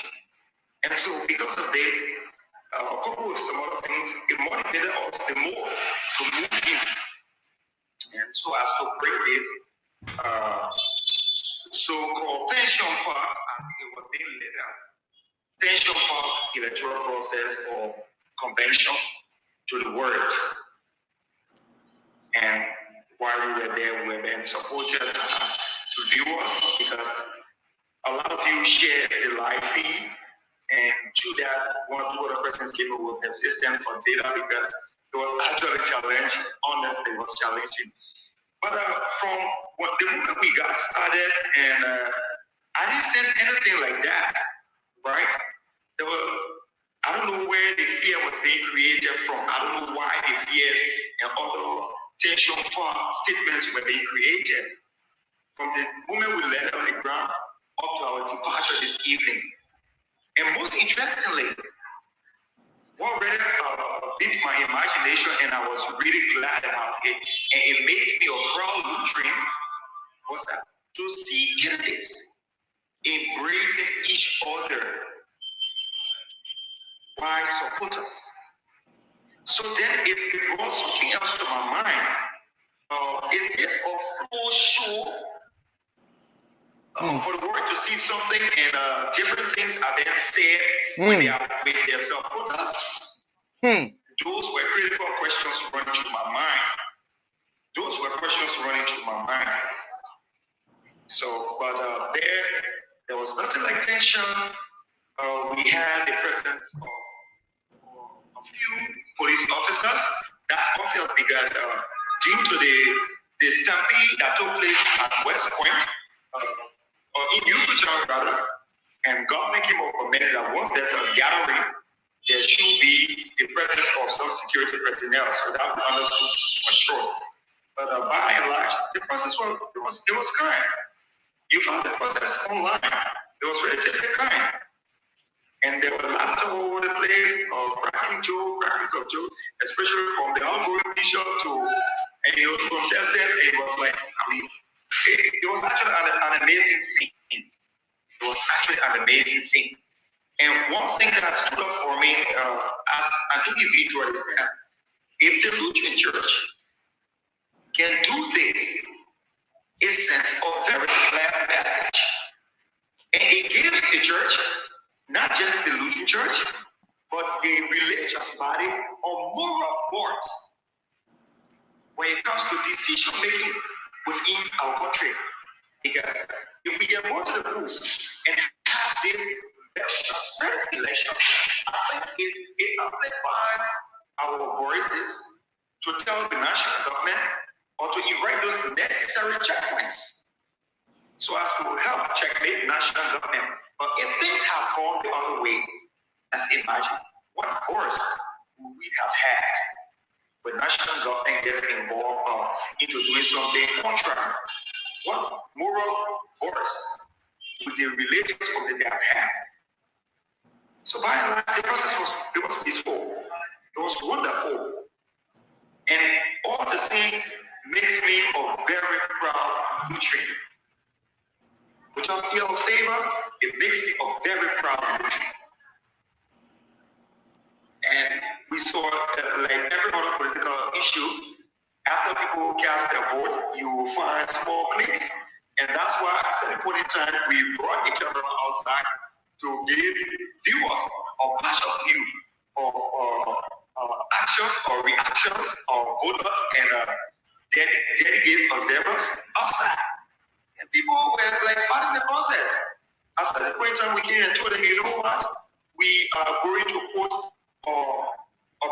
And so because of this, coupled with some other things, it motivated us the more to move in. And so as to break this so-called tension part, as it was being laid out, tension part electoral process or convention to the word. And while we were there, we were being supported viewers because a lot of you share the live feed, and through that, one or two other persons came up with a system for data because it was actually challenging. Honestly, it was challenging. But from the moment we got started, and I didn't sense anything like that, right? There were, I don't know where the fear was being created from. I don't know why the fears and other tension statements were being created. From the moment we landed on the ground up to our departure this evening. And most interestingly, what really piqued my imagination, and I was really glad about it, and it made me a proud Lutheran, was that to see candidates embracing each other by supporters. So then it brought something else to my mind. Is this a full show for the world to see something and different things are being said when they are with their supporters? Those were critical questions running through my mind. Those were questions running through my mind. So, but there was nothing like tension. We had the presence of a few police officers. That's obvious because due to the stampede that took place at West Point, or in Yucatan rather, and government came up recommended that once there's a gathering, there should be the presence of some security personnel, so that we understood for sure. But by and large, the process was kind. You found the process online. It was relatively kind. And there were laughter all over the place, cracking jokes, especially from the outgoing bishop to, and from contestants. It was like, I mean, it was actually an amazing scene. It was actually an amazing scene. And one thing that stood up for me as an individual is that if the Lutheran Church can do this, it sends a very clear message. And it gives the church, not just the Lutheran Church, but the religious body, a moral force when it comes to decision making within our country. Because if we get more to the root and have this transparent election, I think it amplifies our voices to tell the national government or to erect those necessary checkpoints so as to help checkmate national government. But if things have gone the other way, let's imagine what force would we have had when national government gets involved into doing something contrary. What moral force would the religious community have had? So by and large, the process was peaceful. It was wonderful. And all the same makes me a very proud Lutheran. Without fear or favor, it makes me a very proud issue. After people cast their vote, you will find small cliques. And that's why at a certain point in time, we brought the camera outside to give viewers a partial view of actions or reactions of voters and delegates, observers outside. And people were like fighting the process. At a certain point in time, we came and told them, you know what? We are going to put a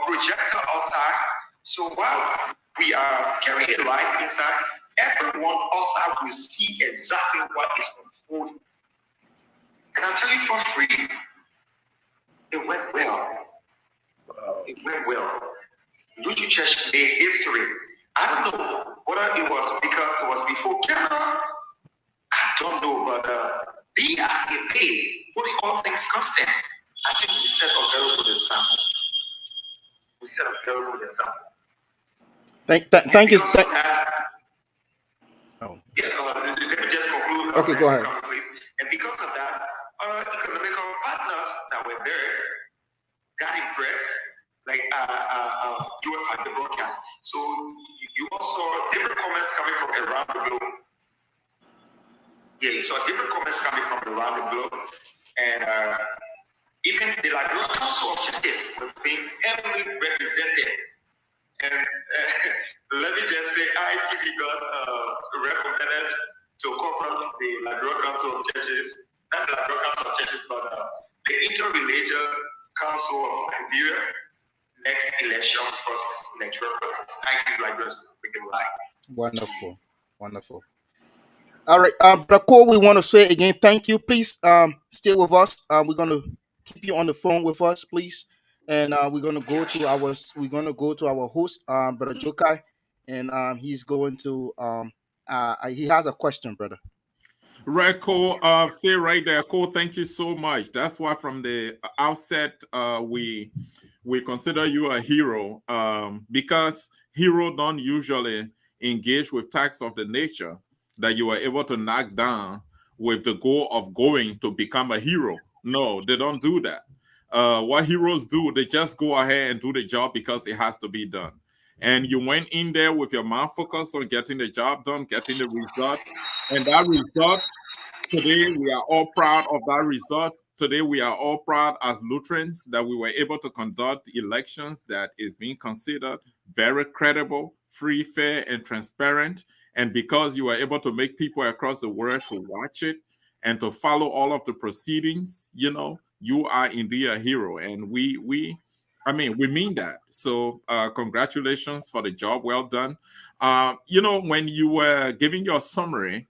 projector outside. So while we are carrying a light inside, everyone outside will see exactly what is unfolding. And I'll tell you for free, it went well. It went well. Lutheran Church made history. I don't know whether it was because it was before camera. I don't know, but be as it may, putting all things constant, I think we set a very good example. We set a very good example. Thank you. Let me just conclude. Okay, go ahead. Please. And because of that, economical partners that were there got impressed, like you were at the broadcast. So you also saw different comments coming from around the globe. Yeah, you saw different comments coming from around the globe, and even the Liberia Council of Churches was being heavily represented. And let me just say, ITV got recommended to cover the Liberia Council of Churches, not the Liberia Council of Churches, but the Interreligious Council of Liberia next election process, electoral process. ITV Liberia is freaking live. Wonderful. All right, Brother Cole, we want to say again, thank you. Please stay with us. We're gonna keep you on the phone with us, please. And we're gonna go to our host, Brother Jokai, and he's going to he has a question, brother. Right, Cole. Stay right there, Cole. Thank you so much. That's why from the outset, we consider you a hero, because heroes don't usually engage with tasks of the nature that you are able to knock down with the goal of going to become a hero. No, they don't do that. What heroes do, they just go ahead and do the job because it has to be done. And you went in there with your mind focused on getting the job done, getting the result. And that result, today we are all proud of that result. Today we are all proud as Lutherans that we were able to conduct elections that is being considered very credible, free, fair, and transparent. And because you were able to make people across the world to watch it and to follow all of the proceedings, you know, you are indeed a hero. And we mean that. So congratulations for the job well done. You know, when you were giving your summary,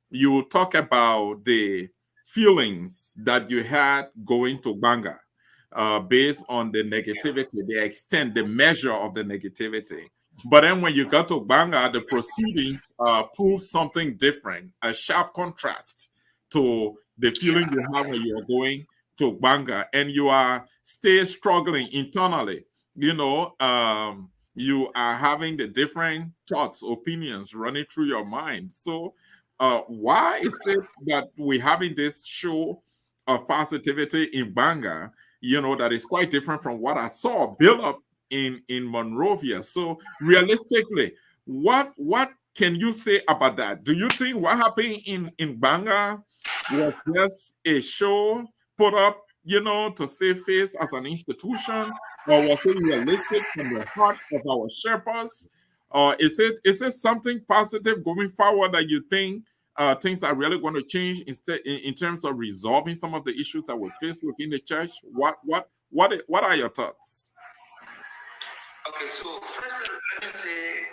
you talk about the feelings that you had going to Banga based on the negativity, the extent, the measure of the negativity. But then when you got to Banga, the proceedings prove something different, a sharp contrast to the feeling you have when you are going to Banga, and you are still struggling internally. You know, you are having the different thoughts, opinions running through your mind. So why is it that we're having this show of positivity in Banga, you know, that is quite different from what I saw build up in Monrovia? So realistically, what can you say about that? Do you think what happened in Banga was just a show put up, you know, to save face as an institution, or was it realistic from the heart of our shepherds? Or is it something positive going forward that you think things are really going to change in terms of resolving some of the issues that we face within the church? What are your thoughts? Okay, so first let me say,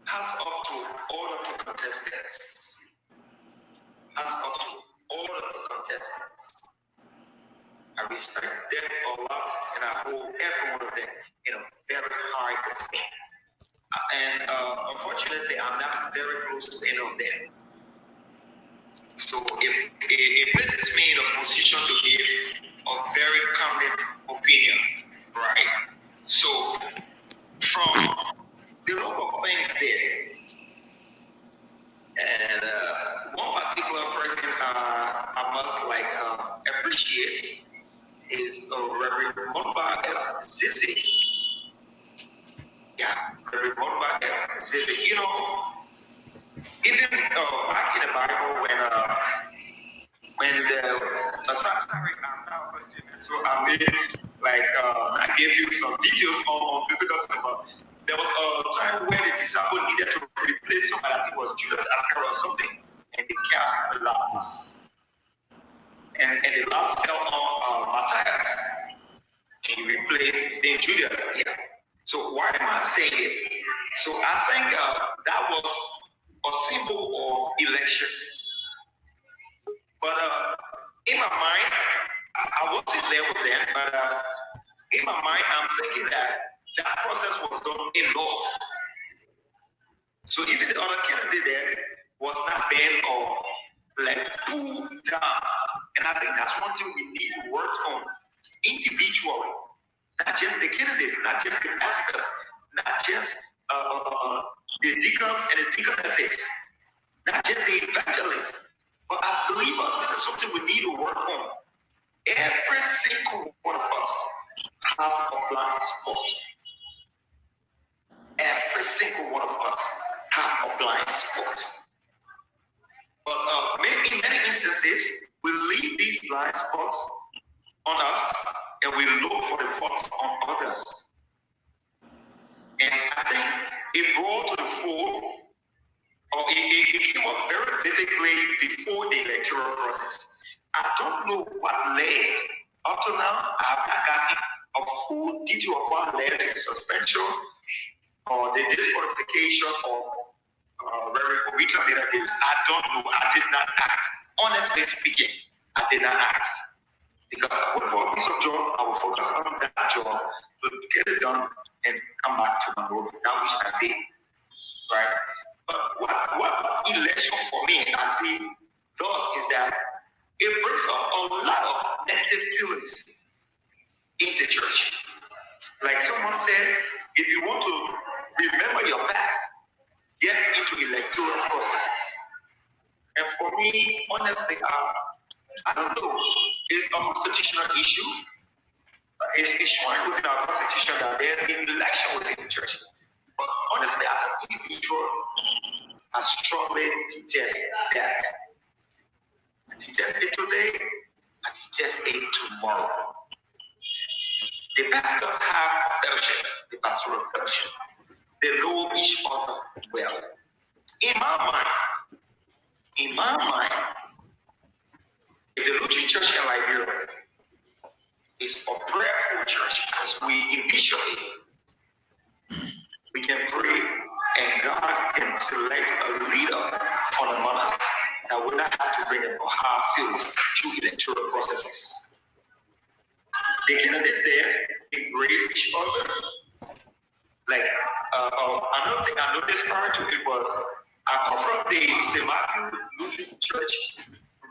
hats off to all of the contestants. Hats off to all of the contestants. I respect them a lot, and I hold every one of them in a very high esteem. And unfortunately, I'm not very close to any of them. So it places me in a position to give a very candid opinion, right? So from the look of things there, and one particular person I must appreciate is Reverend Mumba Zizi. Yeah, Reverend Mordecai says that, you know, even back in the Bible when the sorry, I'm now Virginia, so I made like I gave you some details on biblical stuff. There was a time where the disciple needed to replace somebody. I think it was Judas Iscariot or something, and they cast the lots, and the lot fell on Matthias, and he replaced then Judas. Yeah. So why am I saying this? So I think that was a symbol of election. But in my mind, I wasn't there with them, but in my mind, I'm thinking that process was done in love. So even the other candidate there was not banned or like pulled down. And I think that's one thing we need to work on individually. Not just the candidates, not just the pastors, not just the deacons and the deaconesses, not just the evangelists. But as believers, this is something we need to work on. Every single one of us have a blind spot. Every single one of us have a blind spot. But maybe in many instances, we leave these blind spots on us and we look for the faults on others. And I think it brought to the fore, or it came up very vividly before the electoral process. I don't know what led. Up to now, I've not gotten a full detail of what led to the suspension or the disqualification of Reverend Obita Bida Davis. I don't know. I did not ask. Honestly speaking, I did not ask. Because I would for a piece of job, I would focus on that job to get it done and come back to my role. That which I did. Right? But what election for me, I see thus is that it brings up a lot of negative feelings in the church. Like someone said, if you want to remember your past, get into electoral processes. And for me, honestly, I don't know. It's a constitutional issue. It's enshrined within our constitution that there's an election within the church. But honestly, as an individual, I strongly detest that. I detest it today, I detest it tomorrow. The pastors have fellowship, the pastoral fellowship. They know each other well. In my mind, if the Lutheran Church in Liberia is a prayerful church, as we envision it, we can pray and God can select a leader for the monarchs that will not have to bring up hard fields through electoral processes. The candidates there embrace each other. Like another thing I noticed prior to it was I come from the St. Matthew Lutheran Church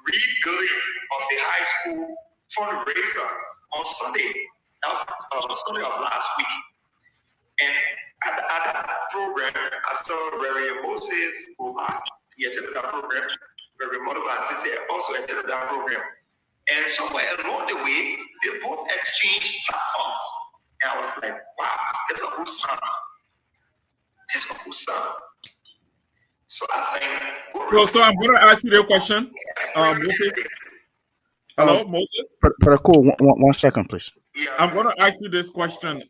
rebuilding of the high school fundraiser on Sunday. That was Sunday of last week. And at that program, I saw Reverend Moses Omar. He attended that program. Reverend Mordecai Sisse also attended that program. And somewhere along the way, they both exchanged platforms. And I was like, wow, that's a good sign. This is a good sign. So I think... So I'm going to ask you the question. Moses. Hello, Moses? Cool. One second, please. Yeah. I'm going to ask you this question.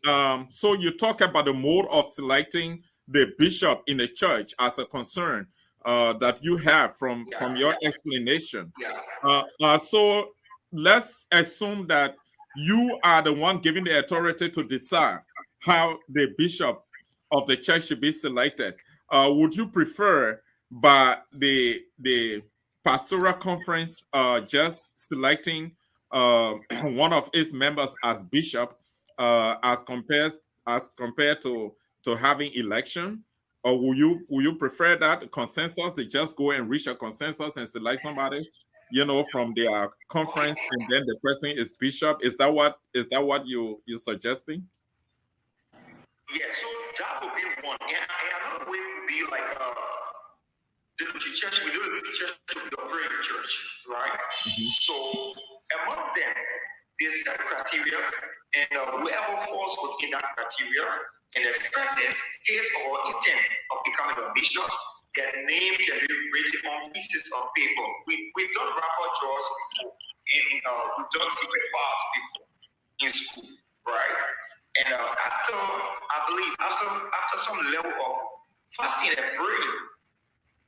So you talk about the mode of selecting the bishop in the church as a concern that you have from your explanation. Yeah. So let's assume that you are the one giving the authority to decide how the bishop of the church should be selected. Would you prefer by the pastoral conference just selecting one of its members as bishop as compared to having election? Or will you prefer that consensus? They just go and reach a consensus and select somebody, from their conference, and then the person is bishop. Is that what you're suggesting? Yeah, so that would be one. And another way would be like the Lutheran Church. We do the Lutheran Church to be a praying church, right? Mm-hmm. So amongst them, there's set criteria, and whoever falls within that criteria and expresses his or her intent of becoming a bishop, their name can be written on pieces of paper. We've done raffle draws before, we've done secret files before in school, right? And after some level of fasting and praying,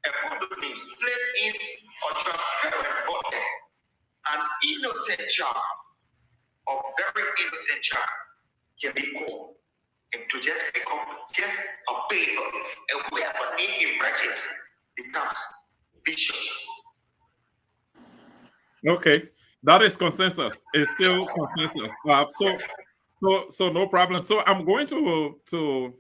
upon the names placed in a transparent bucket, an innocent child, a very innocent child, can be called and to just become just a paper, and whoever name emerges becomes bishop. Okay, that is consensus. It's still consensus. So no problem. So I'm going to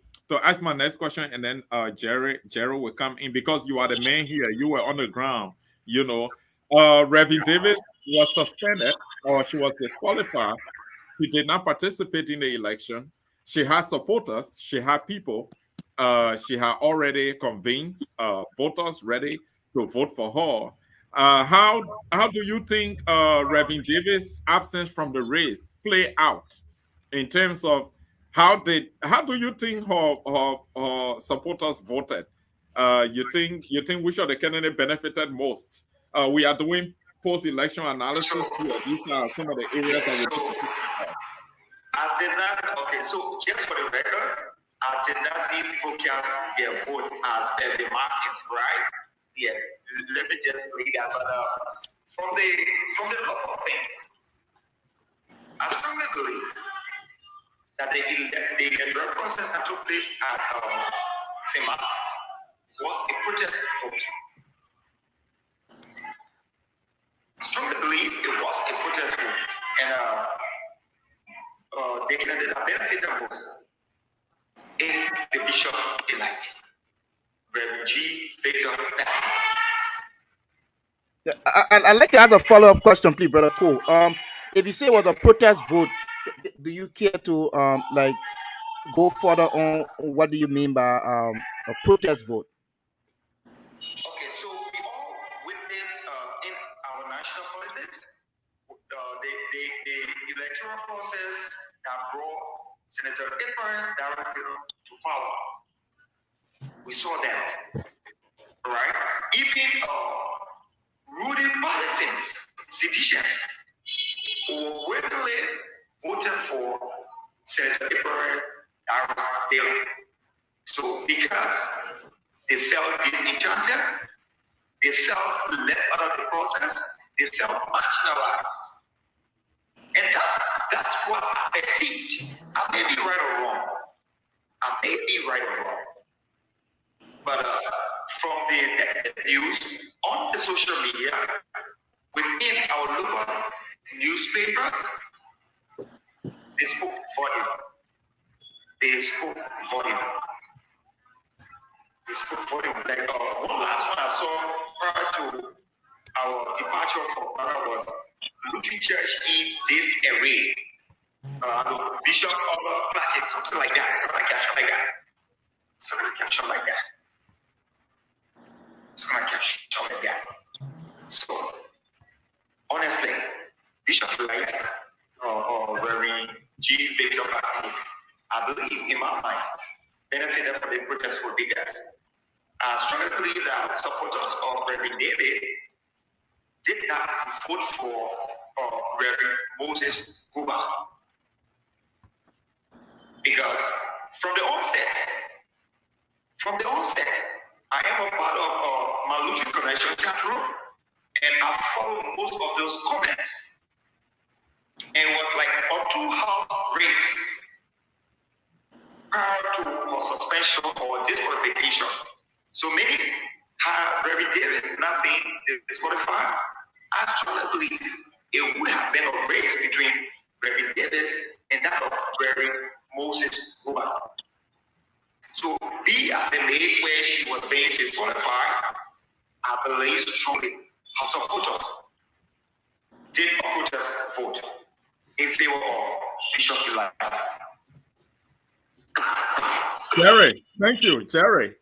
ask my next question, and then Jerry will come in because you are the man here. You were on the ground. You know, Reverend Davis was suspended or she was disqualified. She did not participate in the election. She had supporters. She had people. She had already convinced voters ready to vote for her. How do you think Reverend Davis' absence from the race play out in terms of how do you think her supporters voted? You think which of the candidate benefited most? We are doing post-election analysis here. These are some of the areas that we just I did not. Okay, so just for the record, I did not see people cast their vote as the markings, right? Yeah, let me just read that. But from the look of things, I strongly believe that the electoral process that took place at St. Mark's was a protest vote. I strongly believe it was a protest vote, and the candidate that benefited most is the bishop elect, Reverend G. Victor Beckham. I'd like to ask a follow-up question, please, Brother Cole. If you say it was a protest vote, do you care to like go further on what do you mean by a protest vote? Okay, so we all witness in our national politics the electoral process that brought Senator Abrams directly to power. We saw that, right? Even ruling partisans, citizens, who regularly voted for Senator Abrams Taylor. So because they felt disenchanted, they felt left out of the process, they felt marginalized. And that's what I perceived. I may be right or wrong. But from the negative news on the social media, within our local newspapers, they spoke volume. Like one last one I saw prior to our departure from Ghana was Lutheran Church in this array. Bishop of Plateau, something like that. So honestly, Bishop Light or Reverend G. Victor Beckham, I believe in my mind, benefited from the protest for biggest. I strongly believe that supporters of Reverend David did not vote for Reverend Moses Guba. Because from the onset, I am a part of my Lutheran Connection chat room, and I follow most of those comments. And it was like a 2-house race prior to her suspension or disqualification. So many have Reverend Davis not being disqualified. I strongly believe it would have been a race between Reverend Davis and that of Reverend Moses Guba. So be as a maid where she was being disqualified, I believe strongly her supporters did a protest vote in favor of Bishop Elijah. Jerry, thank you, Jerry.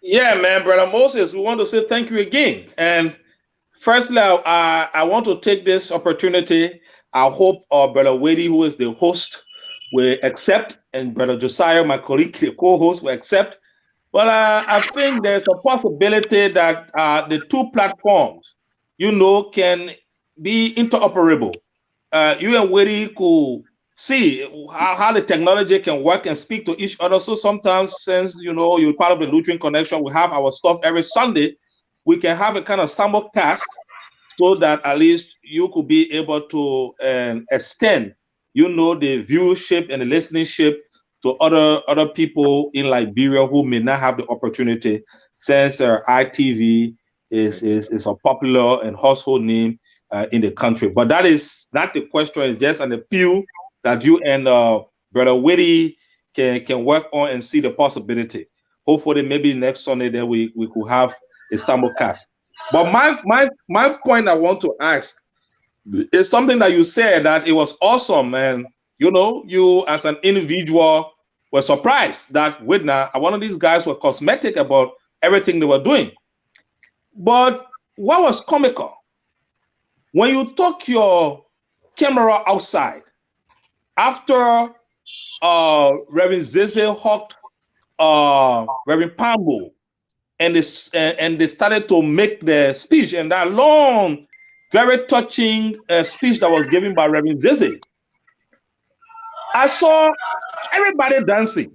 Yeah, man, Brother Moses, we want to say thank you again. And firstly, I want to take this opportunity. I hope Brother Wady, who is the host will accept, and Brother Josiah, my colleague, co-host, will accept. But I think there's a possibility that the two platforms, can be interoperable. You and Witty could see how the technology can work and speak to each other. So sometimes, since you're part of the Lutheran Connection, we have our stuff every Sunday. We can have a kind of simulcast so that at least you could be able to extend, the viewership and the listenership to other people in Liberia who may not have the opportunity, since ITV is a popular and household name in the country. But that is not the question. It's just an appeal that you and Brother Witty can work on and see the possibility. Hopefully, maybe next Sunday then we could have a simulcast. But my point I want to ask is something that you said, that it was awesome, and you as an individual were surprised that Widna, one of these guys, were cosmetic about everything they were doing. But what was comical, when you took your camera outside after Reverend Zeze hugged Reverend Pambo, and they started to make the speech, and that long, very touching speech that was given by Reverend Zeze. I saw everybody dancing.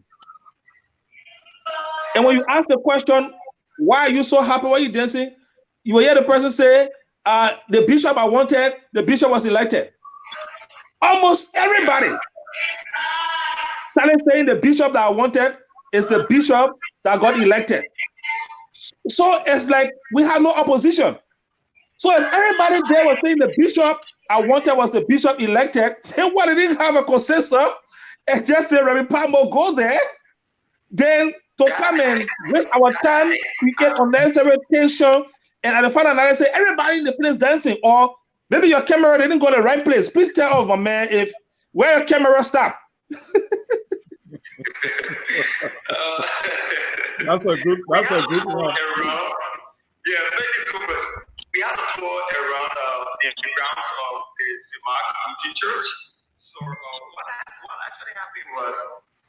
And when you ask the question, why are you so happy? Why are you dancing? You will hear the person say, the bishop I wanted, the bishop was elected. Almost everybody started saying the bishop that I wanted is the bishop that got elected. So it's like we have no opposition. So if everybody there was saying the bishop I wanted was the bishop elected, then what, they didn't have a consensus and just say, Reverend Pambo, go there, then to come and waste our time, we get unnecessary tension, and at the final night say everybody in the place dancing, or maybe your camera didn't go to the right place. Please tell us, my man, where your camera stop. That's a good one. Yeah, thank you so much. We had a tour around the grounds of the Simak Lutheran Church. So what actually happened was,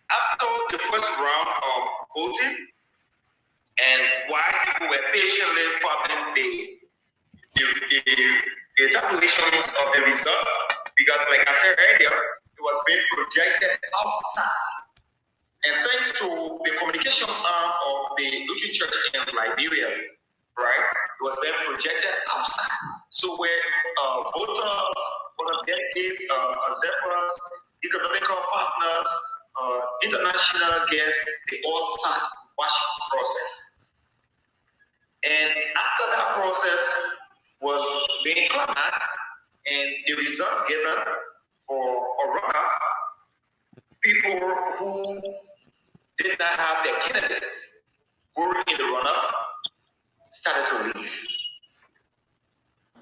after the first round of voting, and while people were patiently following the tabulations of the results, because like I said earlier, it was being projected outside. And thanks to the communication arm of the Lutheran Church in Liberia, right, it was being projected outside. So where voters, delegates, observers, economical partners, international guests, they all sat watching the process. And after that process was being climaxed and the result given for a runner, people who did not have their candidates who were in the runoff started to leave.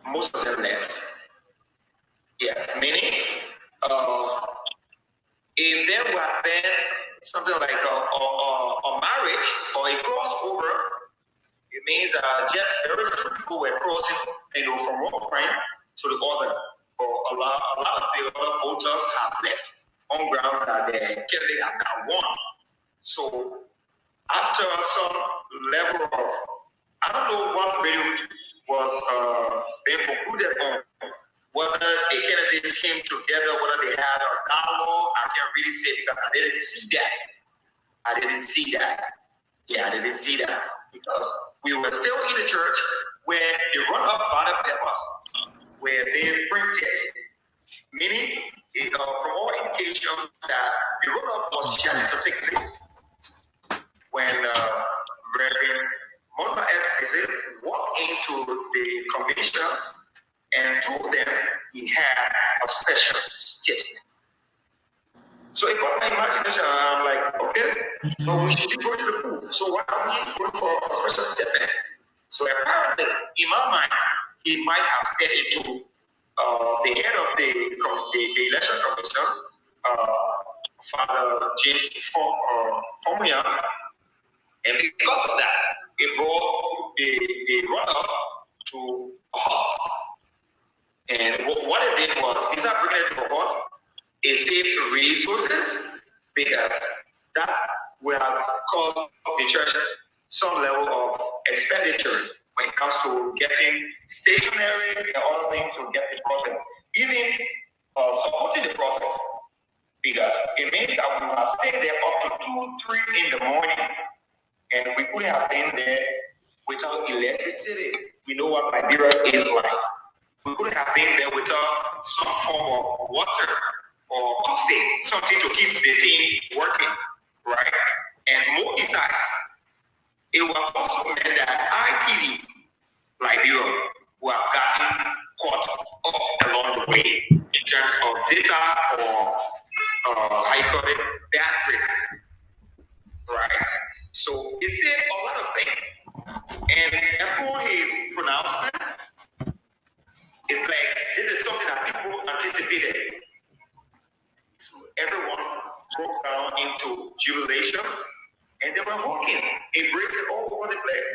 Most of them left. Yeah, meaning if there would have been something like a marriage or a crossover, it means just very few people were crossing, from one point to the other. Or a lot of the other voters have left on grounds that the candidate have not won. So after some level of, I don't know what video was being concluded on, whether the candidates came together, whether they had a dialogue, I can't really say because I didn't see that. Yeah, I didn't see that because we were still in the church where the run-up ballot papers were being printed, meaning from all indications that the run-up was scheduled to take place when Reverend Mona F. Zeze walked into the commissions and told them he had a special statement. So it got my imagination. I'm like, okay, but we should be going to the pool. So why are we going for a special statement? So apparently, in my mind, he might have said it to the head of the election commission, Father James Fomuya, and because of that, it brought the runoff to a halt. And what it did was, besides bringing it to a halt, is it resources? Because that will have caused the church some level of expenditure when it comes to getting stationery and other things to get the process. Even supporting the process, because it means that we have stayed there up to 2, 3 in the morning, and we could have been there without electricity. We know what Liberia is like. We could have been there without some form of water or coffee, something to keep the team working, right? And more besides, it will also mean that ITV, Liberia, will have gotten caught up along the way in terms of data or how you call it, battery, right? So it said a lot of things. And upon his pronouncement, it's like this is something that people anticipated. So everyone broke down into jubilations, and they were hooking, embracing all over the place.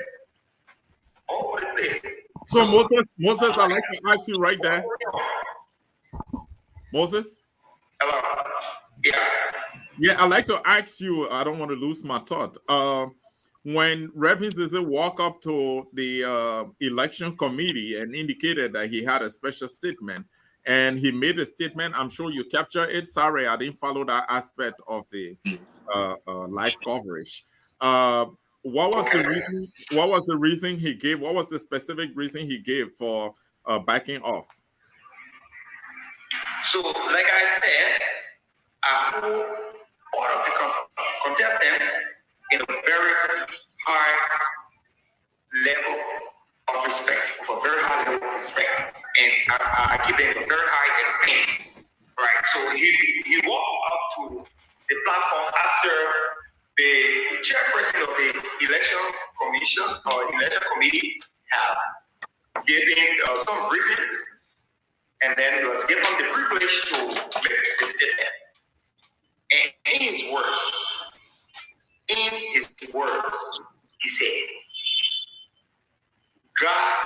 All over the place. So Moses, I'd like to ask you right there. Moses? Hello. Yeah. Yeah, I'd like to ask you, I don't want to lose my thought. When Reverend Zeze walked up to the election committee and indicated that he had a special statement, and he made a statement, I'm sure you captured it. Sorry, I didn't follow that aspect of the live coverage. What was the reason? What was the reason he gave? What was the specific reason he gave for backing off? So, like I said, I hold all of the contestants in a very high level of respect, of a very high level of respect, and I give them a very high esteem, right? So he walked up to the platform after the chairperson of the election commission or election committee had given some briefings, and then he was given the privilege to make the statement. And in his words, he said, God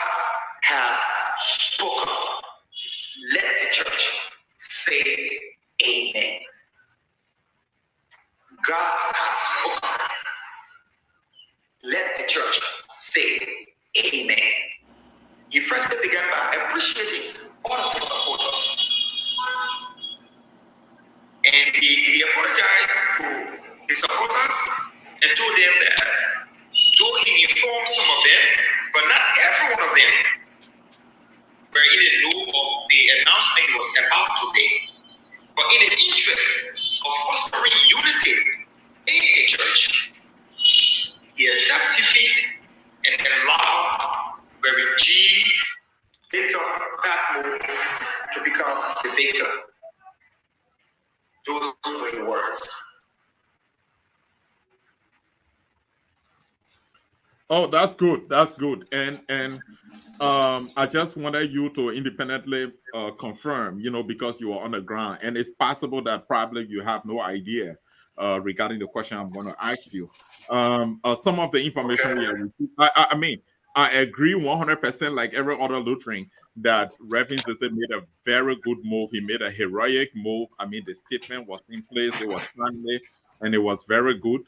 has spoken. Let the church say amen. God has spoken. Let the church say amen. He first began by appreciating all of the supporters. And he apologized to his supporters and told them that though he informed some of them, but not every one of them were in the know of the announcement he was about to make. But in the interest of fostering unity in the church, he accepted defeat and allowed Reverend G. Victor Patmo to become the victor. Those were the words. Oh, that's good. That's good. And I just wanted you to independently confirm, because you are on the ground, and it's possible that probably you have no idea regarding the question I'm going to ask you. Some of the information we are. I mean, I agree 100%, like every other Lutheran, that Reverend Zeze made a very good move. He made a heroic move. I mean, the statement was in place. It was timely, and it was very good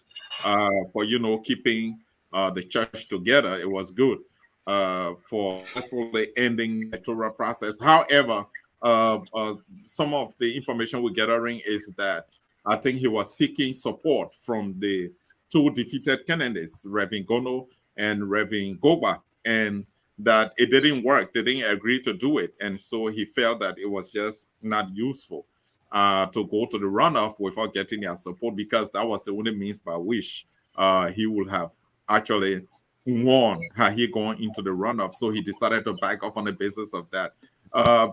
for keeping the church together. It was good for successfully ending the electoral process. However, some of the information we're gathering is that I think he was seeking support from the two defeated candidates, Reverend Gono and Reverend Goba, and that it didn't work. They didn't agree to do it. And so he felt that it was just not useful to go to the runoff without getting their support, because that was the only means by which he would have actually won had he gone into the runoff. So he decided to back off on the basis of that.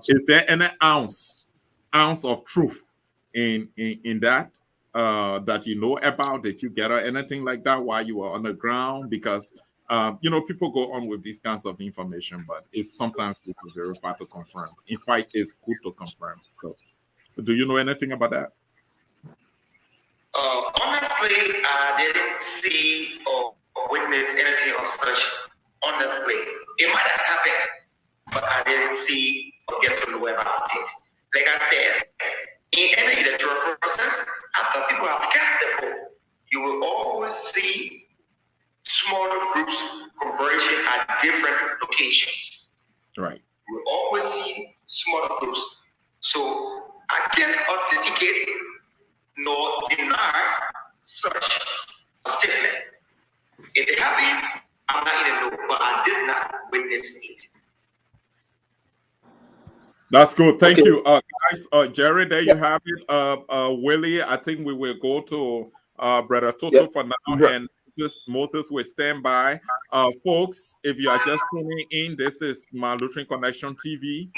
Is there any ounce of truth in that that you know about? Did you gather anything like that while you were on the ground? Because people go on with these kinds of information, but it's sometimes good to verify, to confirm. In fact, it's good to confirm. So do you know anything about that? Honestly, I didn't see or witness anything of such. Honestly, it might have happened, but I didn't see or get to know about it. Like I said, in any So I can't authenticate nor deny such a statement. If it happened, I'm not in the know, but I did not witness it. That's good. Thank Okay. you. Guys, Jerry, there you have it. Willie, I think we will go to Brother Toto for now, and Moses will stand by. Folks, if you are just tuning in, this is my Lutheran Connection TV.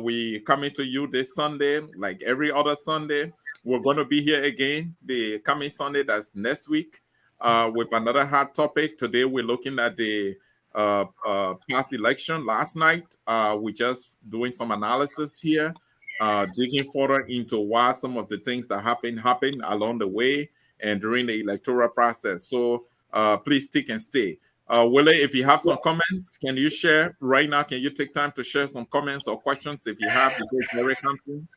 We coming to you this Sunday, like every other Sunday. We're going to be here again the coming Sunday, that's next week, with another hot topic. Today, we're looking at the past election last night. We're just doing some analysis here, digging further into why some of the things that happened along the way and during the electoral process. So please stick and stay. Willie, if you have some comments, can you share right now? Can you take time to share some comments or questions if you have? Very something.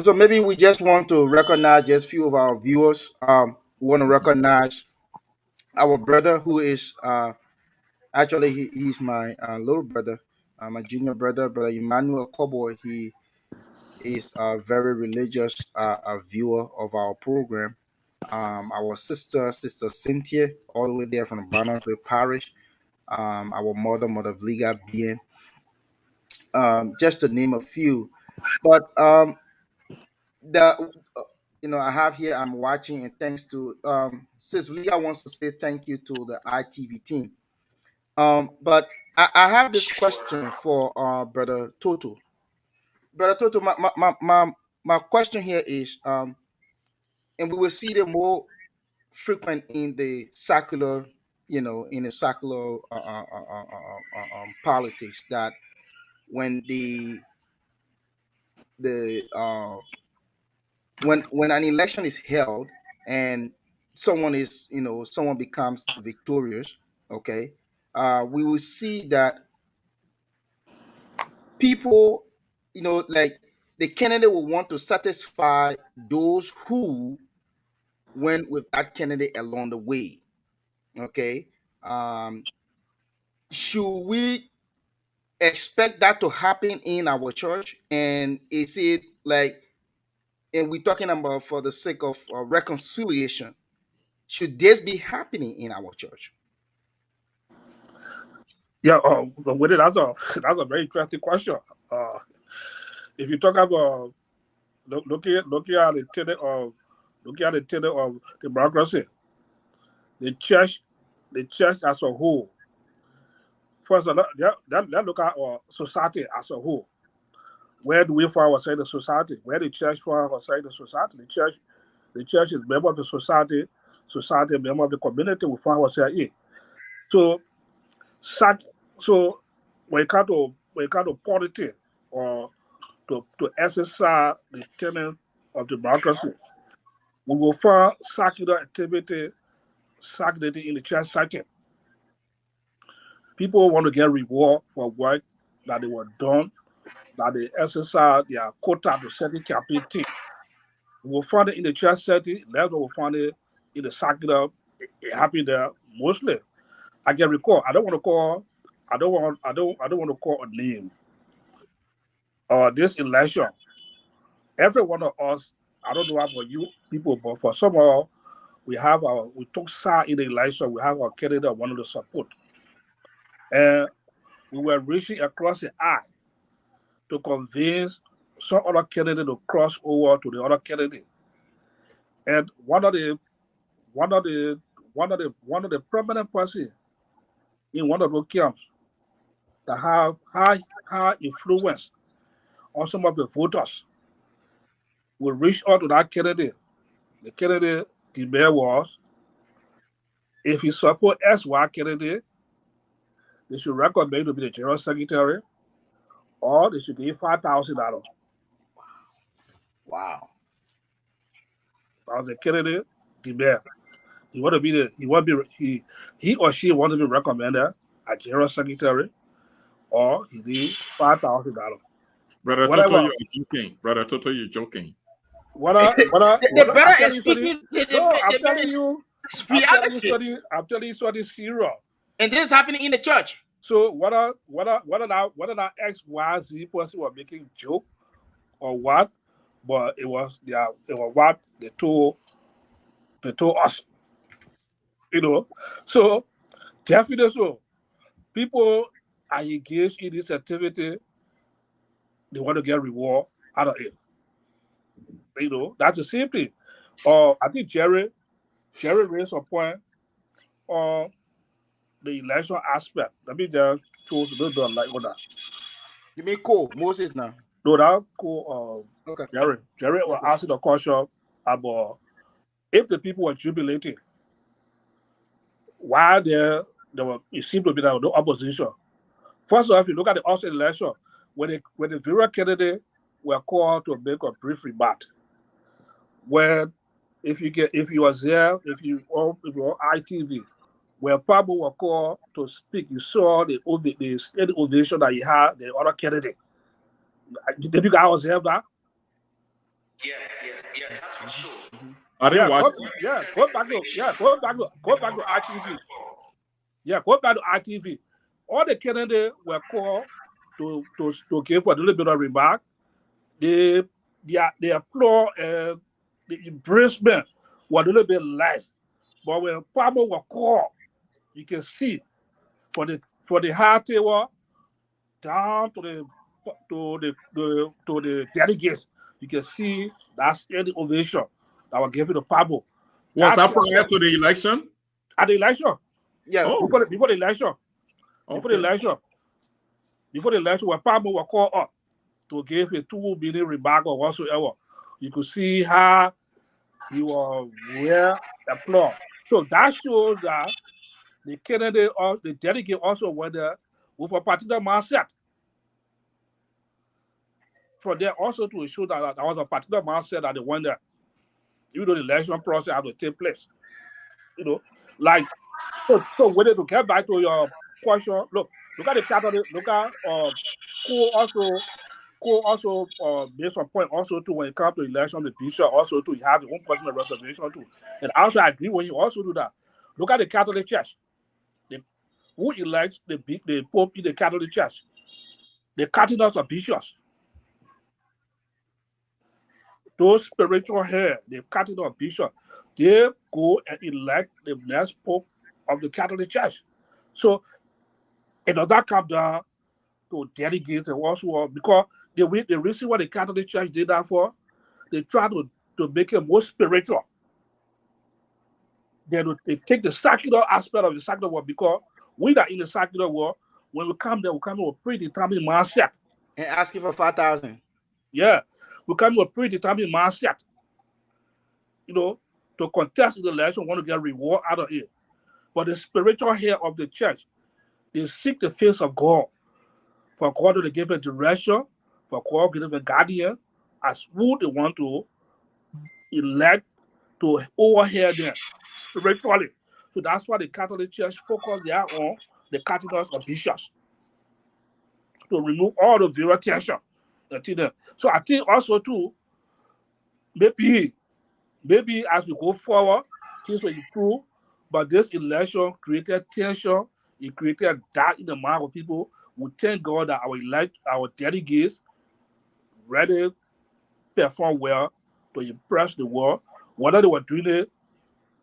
So maybe we just want to recognize just few of our viewers. We want to recognize our brother who is actually he's my little brother, my junior brother, Brother Emmanuel Koboy. He is a very religious viewer of our program. Our sister Cynthia, all the way there from the Barnardville Parish. Our Mother Vliga Bien, just to name a few. But the I have here, I'm watching, and thanks to Sis Vliga wants to say thank you to the ITV team. But I have this question for Brother Toto. Brother Toto, my question here is, and we will see them more frequent in the secular, in the secular politics, that when the when an election is held and someone becomes victorious, okay, we will see that people, like the candidate will want to satisfy those who went with that candidate along the way. Okay. Should we expect that to happen in our church? And is it like, and we're talking about for the sake of reconciliation, should this be happening in our church? Yeah, with it, that's a very interesting question. If you talk about looking at the tenet of democracy, the church as a whole. First, let's look at our society as a whole. Where do we find ourselves in the society? Where the church find ourselves in the society? The church is member of the society. Society is member of the community we find ourselves in. So when it comes to politics or to exercise the tenet of democracy, we will find secular activity in the church setting. People want to get reward for work that they were done, that they exercise their quota to certain campaign team. We will find it in the church setting, then we will find it in the secular. It happened there mostly. I can recall. I don't want to call a name. This election, every one of us, I don't know about you people, but for some of us, we took side in the election. We have our candidate wanted to support, and we were reaching across the aisle to convince some other candidate to cross over to the other candidate. And one of the prominent person in one of those camps that have high influence on some of the voters will reach out to that candidate. The candidate debate was, if you support SY candidate, they should recommend to be the general secretary, or they should give $5,000. Wow. That was the candidate debate. He or she want to be recommended as general secretary, or he need $5,000. Brother Toto, you're joking. Brother Toto, you're joking. The better is speaking. I'm telling you, reality. I'm telling you something serious. And this is happening in the church. So whether that XYZ person was making joke or what, but it was what they told us, you know. So definitely so. People are engaged in this activity, they want to get reward out of it. You know, that's the same thing. I think Jerry raised a point on the election aspect. Let me just throw a little bit of light on that. You mean Cole Moses now? No, that cool. Okay. Jerry was asking the question about if the people were jubilating, why it seemed to be that no opposition. First of all, if you look at the Austin election, when the various candidates were called to make a brief remark, when if you were there, if you were on ITV, where Pablo were called to speak, you saw the ovation that he had the other candidate. Did you guys observe that? Yeah, that's for sure. I didn't watch. Go back to ITV. Yeah, go back to ITV. All the candidates were called to give a little bit of remark. They applaud and the embracement was a little bit less. But when Pablo was called, you can see for the high table down to the delegates, you can see that's the ovation that was given to Pablo. Was that prior to the election? At the election. Yeah. Before the election. Okay. Before the election, when Pablo was called up to give a 2-minute remark or whatsoever, you could see how he was well applaud. So that shows that the candidate or the delegate also went there with a particular mindset. For them also to show that there was a particular mindset that they went there, even though the election process had to take place. You know, like so whether to get back to your question, look at the category, look at who also made some point also to when it comes to election, the bishop also to have his own personal reservation too. And also I agree when you also do that. Look at the Catholic Church. Who elects the Pope in the Catholic Church? The cardinals or bishops. Those spiritual heads, the cardinal or bishop, they go and elect the next Pope of the Catholic Church. So it does not come down to delegates and also because the reason why the Catholic Church did that for, they try to make it more spiritual. They take the secular aspect of the secular world because we that in the secular world, when we come there, we come with a predetermined mindset. And asking for 5,000. Yeah, we come with a predetermined mindset. You know, to contest the election, want to get reward out of it. But the spiritual head of the church, they seek the face of God. For God to give a direction, for God to give a guardian, as who they want to elect to overhear them spiritually. So that's why the Catholic Church focus there on the cardinals and bishops to remove all the various tension. So I think also too, maybe as we go forward, things will improve. But this election created tension. It created doubt in the mind of people. We thank God that our delegates really perform well to impress the world. Whether they were doing it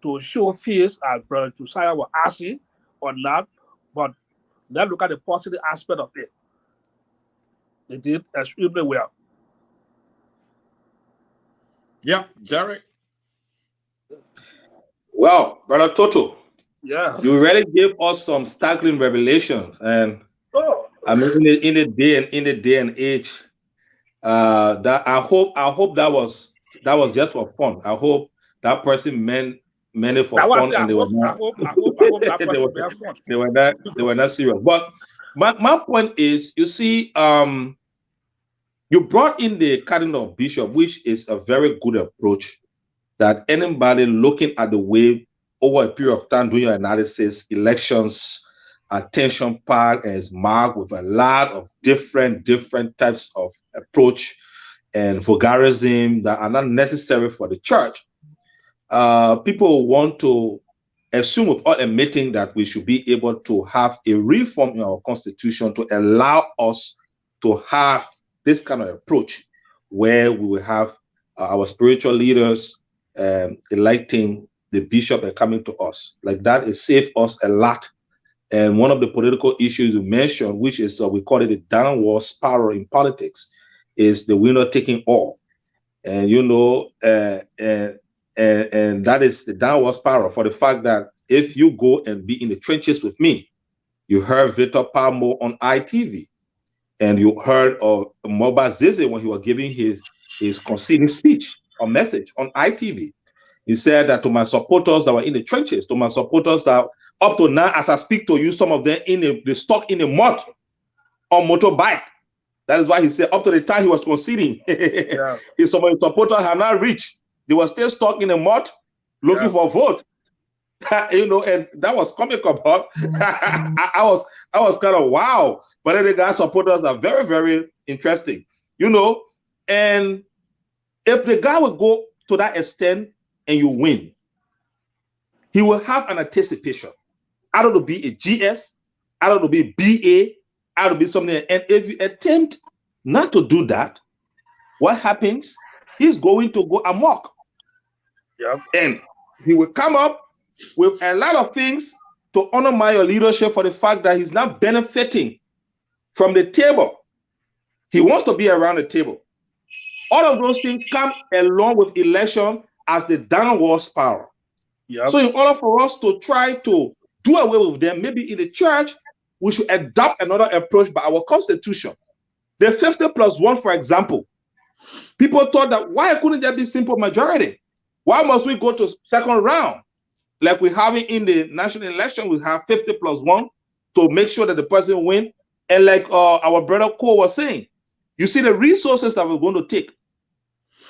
to show face, as Brother Josiah was asking, or not, but let's look at the positive aspect of it. They did extremely well. Yeah, Jerry. Well, Brother Toto, Yeah, you really gave us some staggering revelations, and I mean, in the day and age, that I hope that was just for fun. I hope that person meant it for fun, and they were not. I hope that person have fun. They were not serious. But my point is, you see, you brought in the cardinal bishop, which is a very good approach. That anybody looking at the way over a period of time doing your analysis, elections, attention part is marked with a lot of different types of approach and vulgarism that are not necessary for the church. People want to assume without admitting that we should be able to have a reform in our constitution to allow us to have this kind of approach where we will have our spiritual leaders electing the bishop and coming to us. Like that, it saved us a lot. And one of the political issues you mentioned, which is we call it a downward spiral in politics, is the winner taking all. And you know, and that is the downward spiral for the fact that if you go and be in the trenches with me, you heard Victor Palmo on ITV, and you heard of Moba Zizi when he was giving his conceding speech or message on ITV. He said that to my supporters that were in the trenches, to my supporters that up to now, as I speak to you, some of them they stuck in the mud on motorbike. That is why he said up to the time he was conceding, some of his supporters have not reached. They were still stuck in the mud looking for a vote. You know, and that was comical. But I was kind of wow. But then the guy supporters are very, very interesting. You know, and if the guy would go to that extent and you win, he will have an anticipation. Either to be a GS, either to be BA, either to be something. And if you attempt not to do that, what happens? He's going to go amok. And he will come up with a lot of things to undermine your leadership for the fact that he's not benefiting from the table. He wants to be around the table. All of those things come along with election as the downward spiral. So in order for us to try to do away with them, maybe in the church, we should adopt another approach by our constitution. The 50+1, for example, people thought that why couldn't there be simple majority? Why must we go to second round? Like we have it in the national election, we have 50+1 to make sure that the person win. And like our brother Cole was saying, you see the resources that we're going to take,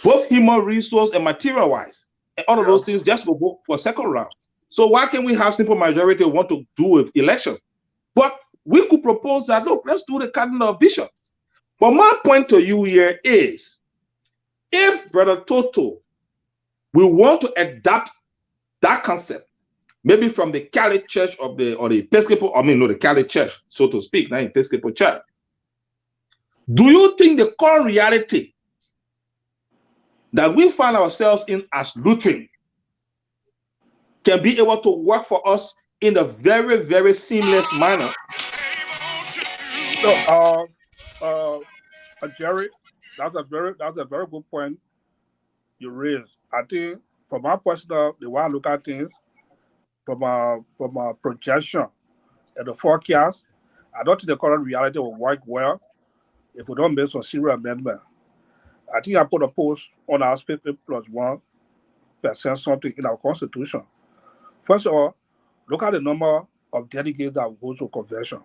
both human resource and material wise, and all of those things just go vote for second round. So why can't we have simple majority want to do with election? But we could propose that, look, let's do the cardinal of bishop. But my point to you here is, if Brother Toto, we want to adapt that concept, maybe from the Catholic Church or the Episcopal, the Catholic Church, so to speak, not Episcopal Church. Do you think the current reality that we find ourselves in as Lutheran can be able to work for us in a very, very seamless manner? Jerry, that's a very good point you raised. I think from my personal, the way I look at things, from a projection and the forecast, I don't think the current reality will work well if we don't make some serious amendment. I think I put a post on our 50+1% something in our constitution. First of all, look at the number of delegates that go to convention.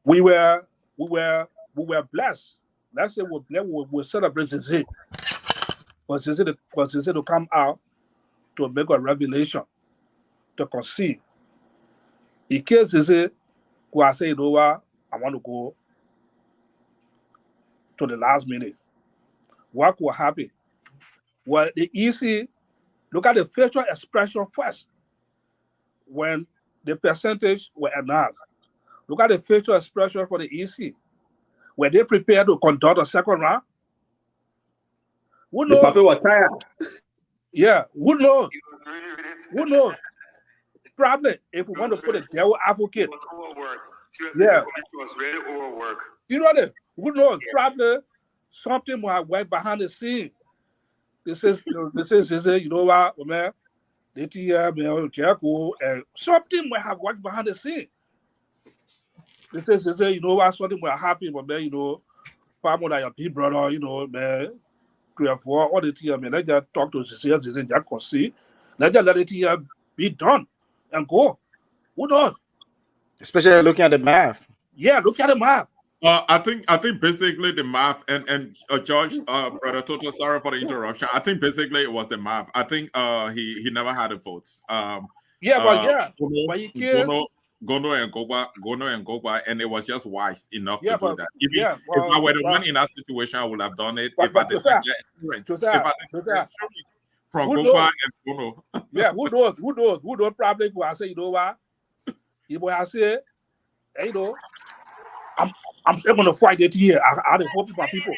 We were blessed. Let's say we celebrate Zizi. For Zizi to come out to make a revelation, to concede. In case Zizi go and say, you know what, I want to go to the last minute. What will happen? Well, the EC, look at the facial expression first. When the percentage were announced, look at the facial expression for the EC. Were they prepared to conduct a second round? Who knows? The people were tired. Yeah, who knows? Who knows? Probably if we want to put a devil advocate. It was overwork. Seriously, Yeah. it was really overwork. You know that? Who knows? Probably something will have worked behind the scene. This is you know what, man? And something will have worked behind the scene. This is you know what, something will happen, but man, you know, Palmo like your big brother, you know, man, 3 or 4, all the things, man, let's just talk to Cecilia, just see. Let's just let it be done and go. Who knows? Especially looking at the math. Yeah, look at the map. I think basically the math and George, Brother Toto, sorry for the interruption. I think basically it was the math. I think he never had a vote. But he can't. Gono and Gogba, and it was just wise enough to do that. If I were the one in that situation, I would have done it. If I didn't get experience from Gogba and Gono. Yeah, who knows? Probably go and say, you know what? You boy, I say, hey, you know, I'm going to fight it here. I had a hope for people.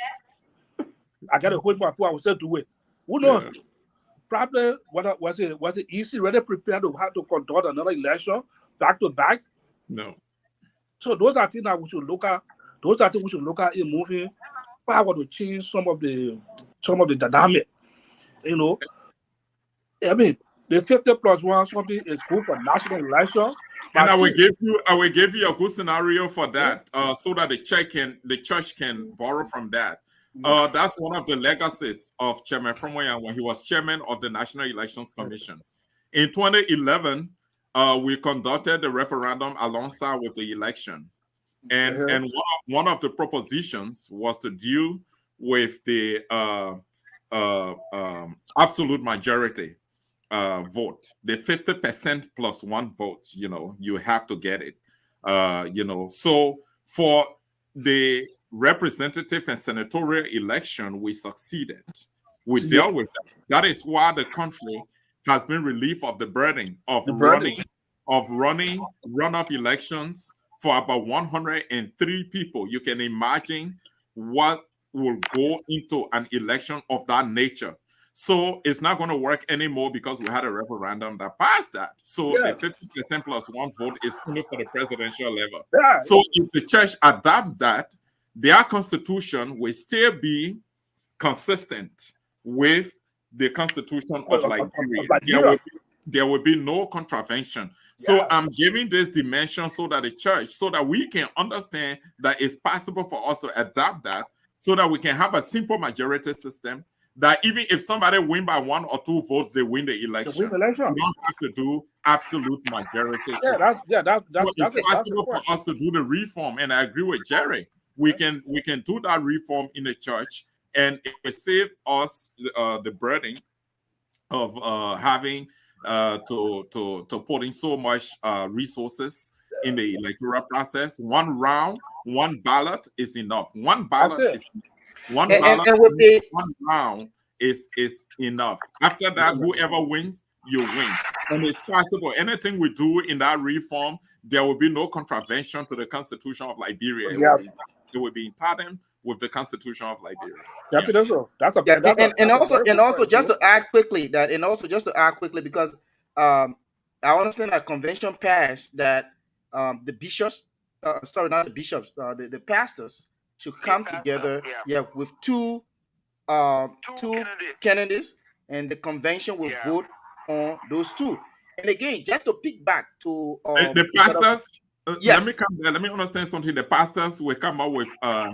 I got to hold my poor, I will still do it. Who knows? Probably was it easy, really prepared to have to conduct another election back to back? No. So those are things that we should look at. Those are things we should look at in moving forward to change some of the dynamic. You know, I mean, the 50+1 something is good for national election. And I will give you a good scenario for that, so that the church can borrow from that. That's one of the legacies of Chairman Frommoya when he was chairman of the National Elections Commission. In 2011, we conducted the referendum alongside with the election, and one of the propositions was to deal with the absolute majority vote, the 50% plus one vote. You know, you have to get it. You know, so for the representative and senatorial election, we succeeded. We dealt with that. That is why the country has been relieved of the burden of running runoff elections for about 103 people. You can imagine what will go into an election of that nature. So it's not going to work anymore because we had a referendum that passed that. So the 50% plus one vote is only for the presidential level. So if the church adopts that, their constitution will still be consistent with the constitution of Liberia. There will be no contravention. So I'm giving this dimension so that the church, so that we can understand that it's possible for us to adopt that, so that we can have a simple majority system, that even if somebody win by 1 or 2 votes, they win the election. You don't have to do absolute majority system. It's possible for us to do the reform, and I agree with Jerry. We can do that reform in the church, and it will save us the burden of having to put in so much resources in the electoral process. One round, one ballot is enough. One ballot is one round is enough. After that, whoever wins, you win. And it's possible. Anything we do in that reform, there will be no contravention to the Constitution of Liberia. It will be in tandem with the Constitution of Liberia. And also just to add quickly because I understand that convention passed that the bishops, the pastors should come together, with two candidates, and the convention will vote on those two. And again, just to pick back to the pastors. Let me come there. Let me understand something. The pastors will come up with among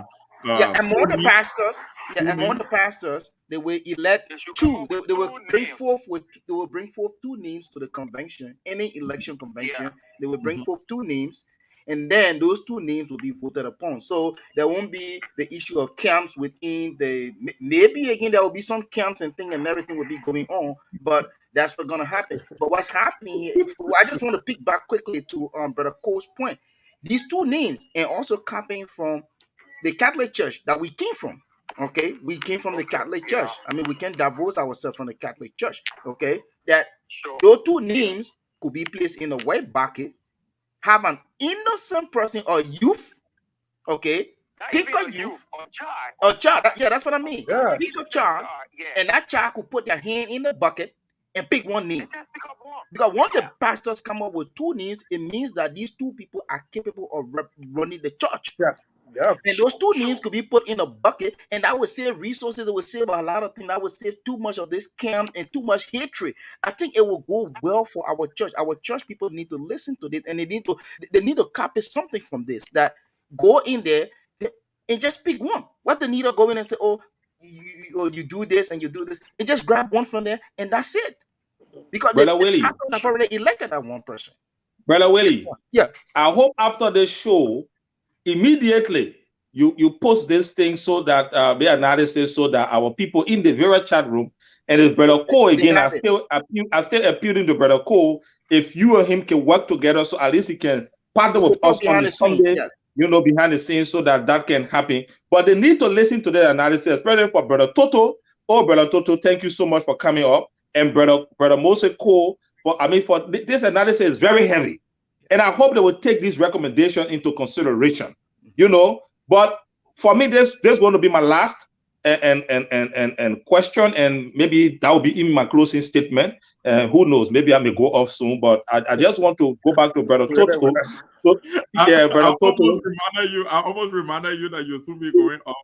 the pastors, they will elect two. They will bring forth 2 names to the convention. Any election convention, they will bring forth 2 names, and then those 2 names will be voted upon. So there won't be the issue of camps within the. Maybe again there will be some camps and thing, and everything will be going on, but that's what's gonna happen. But what's happening here? I just want to pick back quickly to Brother Cole's point. These 2 names, and also coming from the Catholic Church that we came from. Okay, we came from the Catholic Church. I mean, we can divorce ourselves from the Catholic Church. Okay, that those 2 names could be placed in a white bucket. Have an innocent person or youth. Okay, pick a youth or child. That's what I mean. Pick a child, and that child could put their hand in the bucket and pick one name. Because once the pastors come up with 2 names, it means that these 2 people are capable of running the church. And those 2 names could be put in a bucket, and that would save resources. It would save a lot of things. That would save too much of this camp and too much hatred. I think it will go well for our church. Our church people need to listen to this, and they need to copy something from this. That go in there and just pick one. What's the need of going and say, you do this and you do this, and just grab one from there, and that's it. Because the pastors have already elected that one person. Brother Willie, I hope after this show, immediately you post this thing so that the analysis, so that our people in the very chat room, and if Brother Cole again, I still appealing to Brother Cole, if you and him can work together, so at least he can partner with us on the Sunday, behind the scenes, so that can happen. But they need to listen to the analysis, especially for Brother Toto. Brother Toto, thank you so much for coming up. And Brother Moses Cole, for this analysis is very heavy. And I hope they will take this recommendation into consideration, But for me, this is going to be my last. and question, and maybe that will be in my closing statement. Who knows? Maybe I may go off soon, but I just want to go back to Brother Toto. So, yeah, Brother Toto. I almost reminded you that you'll soon be going off.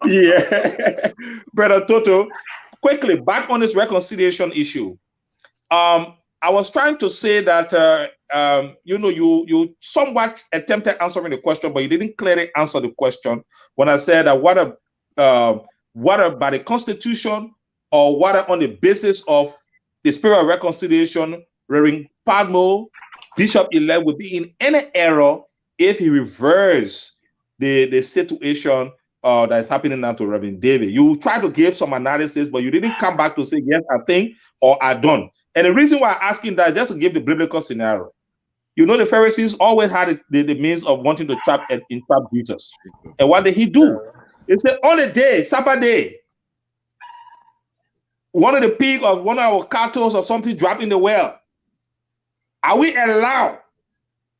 Yeah, Brother Toto. Quickly, back on this reconciliation issue. I was trying to say that you somewhat attempted answering the question, but you didn't clearly answer the question when I said that whether by the Constitution or whether on the basis of the spirit of reconciliation, Reverend Padmo, Bishop-elect, would be in any error if he reversed the situation that is happening now to Reverend David. You tried to give some analysis, but you didn't come back to say, yes, I think, or I don't. And the reason why I'm asking that is just to give the biblical scenario. You know, the Pharisees always had the means of wanting to trap Jesus. And what did he do? He said, on a day, Sabbath day, one of the pig or one of our cattle or something dropped in the well. Are we allowed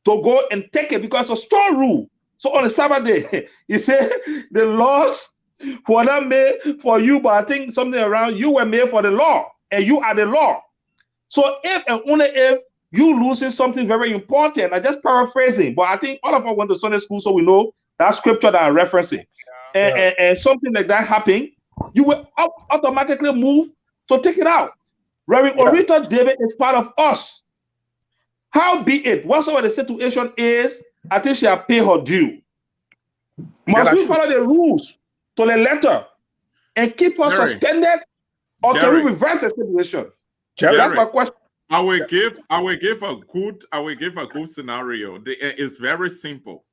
to go and take it? Because it's a strong rule. So on the Sabbath day, he said, the laws were not made for you, but I think something around you were made for the law, and you are the law. So if and only if you losing something very important, I just paraphrasing, but I think all of us went to Sunday school, so we know that scripture that I'm referencing. And something like that happened, you will automatically move to take it out. Reverend Orita David is part of us. How be it, whatsoever the situation is, I think she has paid her due. Must we follow the rules to the letter and keep us suspended, or can we reverse the situation? That's my question. I will give a good scenario. It's very simple.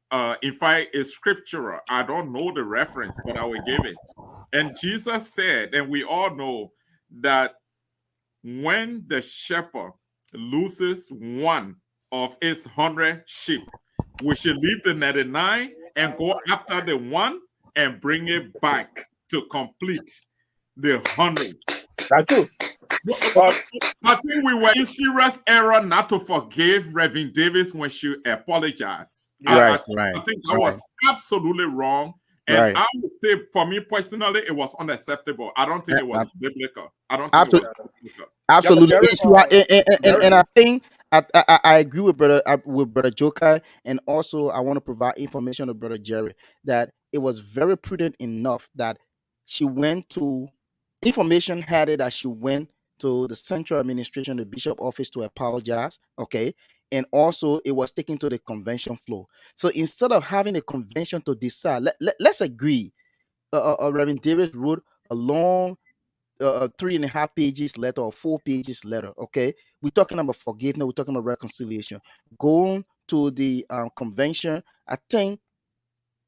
In fact, it's scriptural. I don't know the reference, but I will give it. And Jesus said, and we all know that when the shepherd loses one of his 100 sheep, we should leave the 99 and go after the one and bring it back to complete the 100. That's true. I think we were in serious error not to forgive Reverend Davis when she apologized. I think that was absolutely wrong. And I would say, for me personally, it was unacceptable. I don't think it was biblical. I don't think it was biblical. Absolutely. And I think I agree with brother Joker, and also I want to provide information to Brother Jerry that it was very prudent enough that she went to information had it that she went to the central administration, the bishop office, to apologize. Okay. And also it was taken to the convention floor. So instead of having a convention to decide, let's agree. Reverend Davis wrote a long 3.5 pages letter or 4 pages letter. Okay. We're talking about forgiveness. We're talking about reconciliation. Going to the convention, I think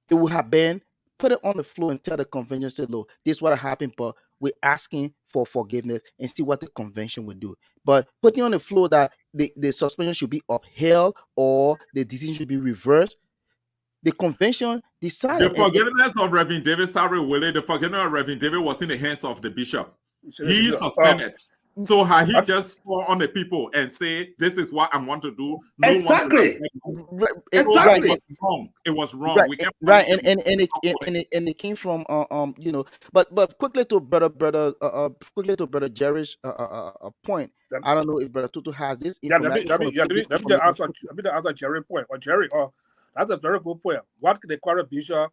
it would have been put it on the floor and tell the convention, say, look, this is what happened, but we're asking for forgiveness, and see what the convention would do. But putting on the floor that the suspension should be upheld or the decision should be reversed, the convention decided. The forgiveness of Reverend David, the forgiveness of Reverend David was in the hands of the bishop. He suspended. So had he just called on the people and say, this is what I want to do. Exactly. It was wrong. And it came from but quickly to brother Jerry's point. I don't know if Brother Tutu has this information. Let me answer Jerry's point. Or Jerry, that's a very good point. What can the current bishop,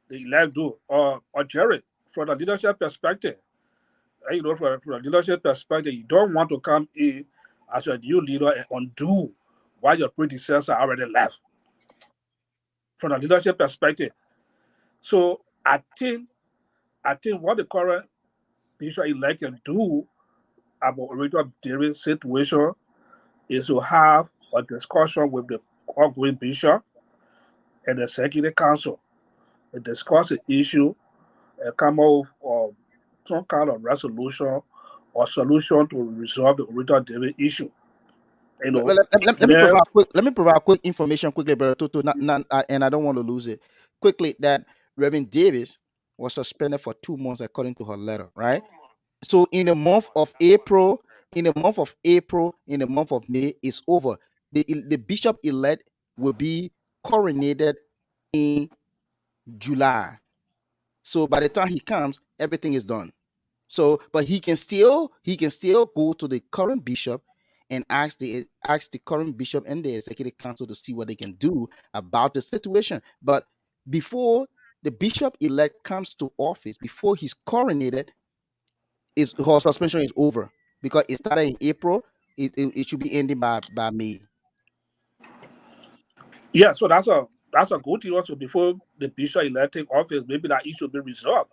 the elect, do? Or Jerry, from the leadership perspective, from a leadership perspective, you don't want to come in as a new leader and undo what your predecessor already left. From a leadership perspective, so I think what the current bishop elect can do about Orita David's situation is to have a discussion with the outgoing bishop and the executive council and discuss the issue and come up with some kind of resolution or solution to resolve the Orita David issue. Let me provide quick information quickly, Brother Tutu, and I don't want to lose it quickly, that Reverend Davis was suspended for 2 months according to her letter, right? So in the month of April, in the month of May is over. The bishop elect will be coronated in July. So by the time he comes, everything is done. So, but he can still go to the current bishop and ask the current bishop and the executive council to see what they can do about the situation. But before the bishop elect comes to office, before he's coronated, his suspension is over because it started in April. It should be ending by May. Yeah, so that's a good thing also. Before the bishop elect take office, maybe that issue be resolved.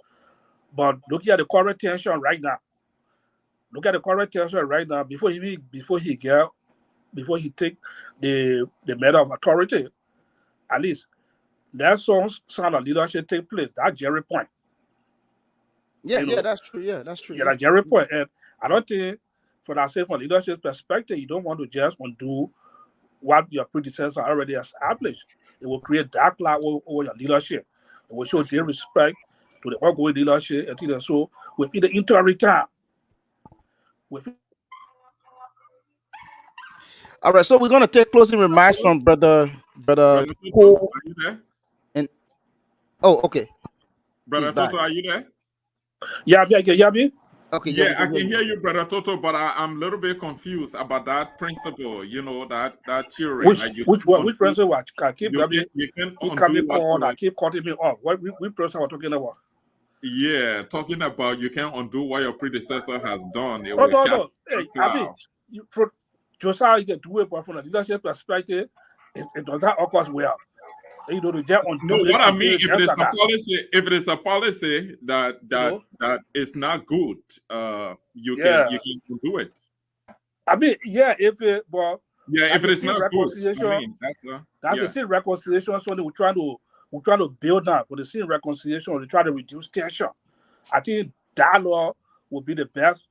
But looking at the current tension right now, before he take the matter of authority, at least let some sign of leadership take place. That's Jerry point. Yeah, that's true. Yeah, that's true. Yeah, that's Jerry point. And I don't think, from a leadership perspective, you don't want to just undo what your predecessor already established. It will create dark cloud over your leadership. It will show their respect to the ongoing leadership until so within the interim time. All right, so we're gonna take closing remarks from brother Toto, Cole. are you there? And okay, Brother Toto, are you there? Yeah, me. Okay, yeah, I can hear you, Brother Toto, but I'm a little bit confused about that principle. You know, that theory. Which principle? I keep coming on. I keep cutting me off. Which principle are talking about? Yeah, talking about you can't undo what your predecessor has done. No. Hey, I mean, Josiah is do it, but from a leadership perspective, it does not occur well. You know, no, what I mean, if it is a policy that is not good, you can do it. I mean, yeah, if it is not good, I mean, that's the same reconciliation. So we're trying to build now for the same reconciliation. We're trying to reduce tension. I think dialogue will be the best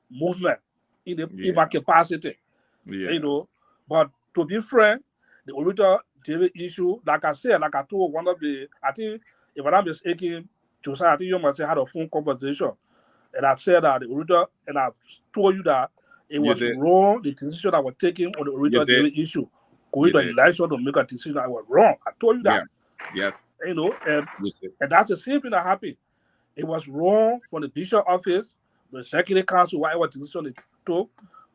movement in my capacity. Yeah. You know, but to be frank, the original David issue, like I told one of the, I think, if I'm not mistaken, Josiah, I think you must have had a phone conversation, and I said that the original, and I told you that it was wrong, the decision I was taking on the original David issue, going to election to make a decision, I was wrong. I told you that. Yeah. Yes. You know, and that's the same thing that happened. It was wrong from the bishop office, the executive council, whatever decision they took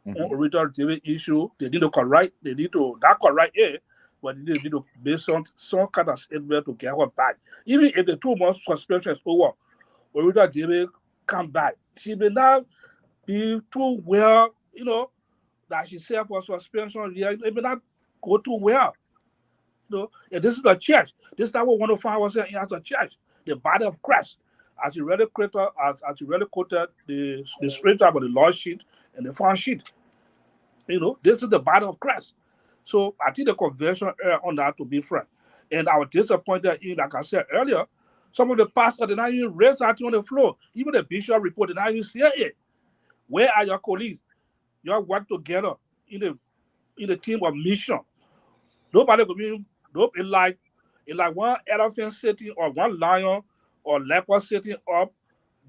on original David issue. They need to correct it, but they need to make some kind of statement to get her back. Even if the 2 months suspension is over, original David come back. She may not be too well, you know, that she said for suspension. Yeah, it may not go too well. You know, and this is the church. This is not what one of our was saying as a church, the body of Christ. As you really quoted, the scripture about the Lord sheet and the front sheet. You know, this is the body of Christ. So I think the convention on that, to be frank. And I was disappointed in, like I said earlier, some of the pastors did not even raise that on the floor. Even the bishop report did not even say it. Where are your colleagues? You all work together in the team of mission. Nobody could be like one elephant sitting or one lion or leopard sitting up.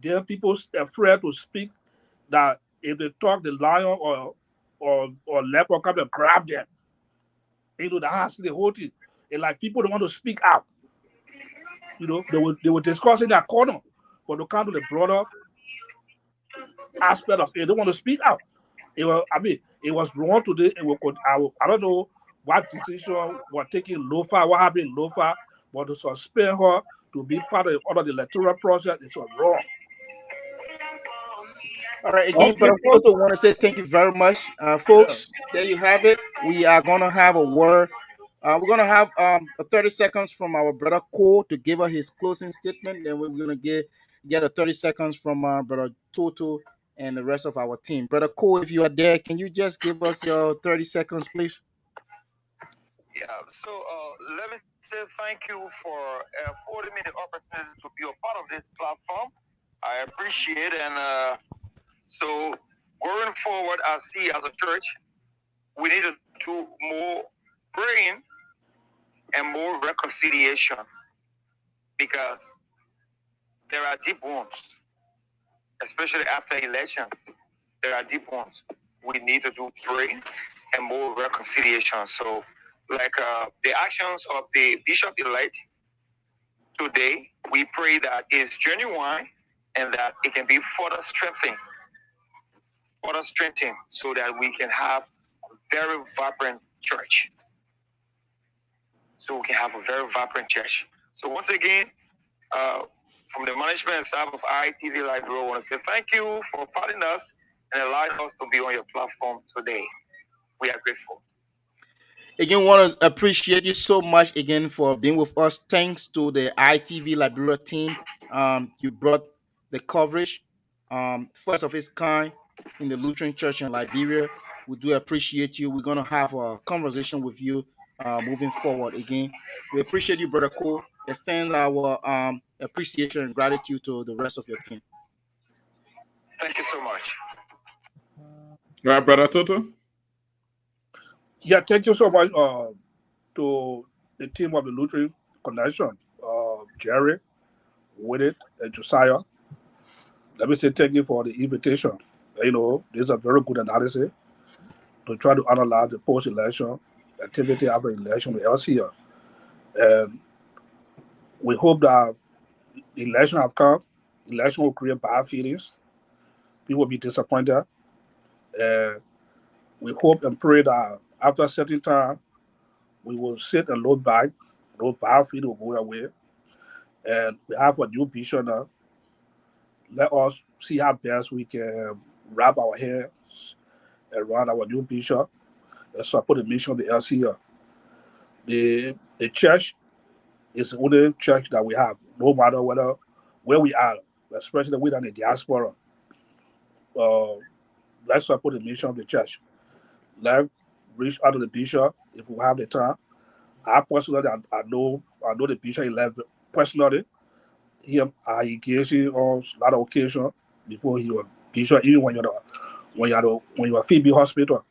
Then people afraid to speak that if they talk, the lion or leopard come and grab them. You know, that's the whole thing. And like people don't want to speak out. You know, they were discussing that corner, but to come to the broader aspect of it, they don't want to speak out. It was wrong today. I don't know what decision was taken Lofa, what happened in Lofa, but to suspend her to be part of the electoral process is wrong. All right, again, Brother Foto, want to say thank you very much, folks. There you have it. We are gonna have a word. We're gonna have 30 seconds from our brother Cole to give us his closing statement. Then we're gonna get a 30 seconds from brother Toto and the rest of our team. Brother Cole, if you are there, can you just give us your 30 seconds, please? Yeah. So let me say thank you for affording me the opportunity to be a part of this platform. I appreciate it, and so going forward, I see as a church, we need to do more praying and more reconciliation, because there are deep wounds, especially after elections. There are deep wounds. We need to do praying and more reconciliation. So, like the actions of the bishop elect, today. We pray that it's genuine and that it can be further strengthened, so that we can have a very vibrant church. So once again, from the management and staff of ITV Live Bureau, I want to say thank you for partnering us and allowing us to be on your platform today. We are grateful. Again, want to appreciate you so much again for being with us. Thanks to the ITV Liberia team. You brought the coverage, first of its kind in the Lutheran Church in Liberia. We do appreciate you. We're going to have a conversation with you moving forward. Again, we appreciate you, Brother Cole. Extend our appreciation and gratitude to the rest of your team. Thank you so much. All right, Brother Toto. Yeah, thank you so much to the team of the Lutheran Connection, Jerry, Winnet, and Josiah. Let me say thank you for the invitation. You know, this is a very good analysis to try to analyze the post-election activity after election with LCR. And we hope that the election have come. Election will create bad feelings. People will be disappointed. And we hope and pray that after a certain time, we will sit and look back. Those bad feelings will go away. And we have a new bishop now. Let us see how best we can wrap our hands around our new bishop and support the mission of the LCR. The church is the only church that we have, no matter where we are, especially within the diaspora. Let's support the mission of the church. Let's reach out to the bishop if we have the time. I personally, I know the bishop elect personally. I engaged him on a lot of occasions before he was bishop. Even when you were Phoebe Hospital,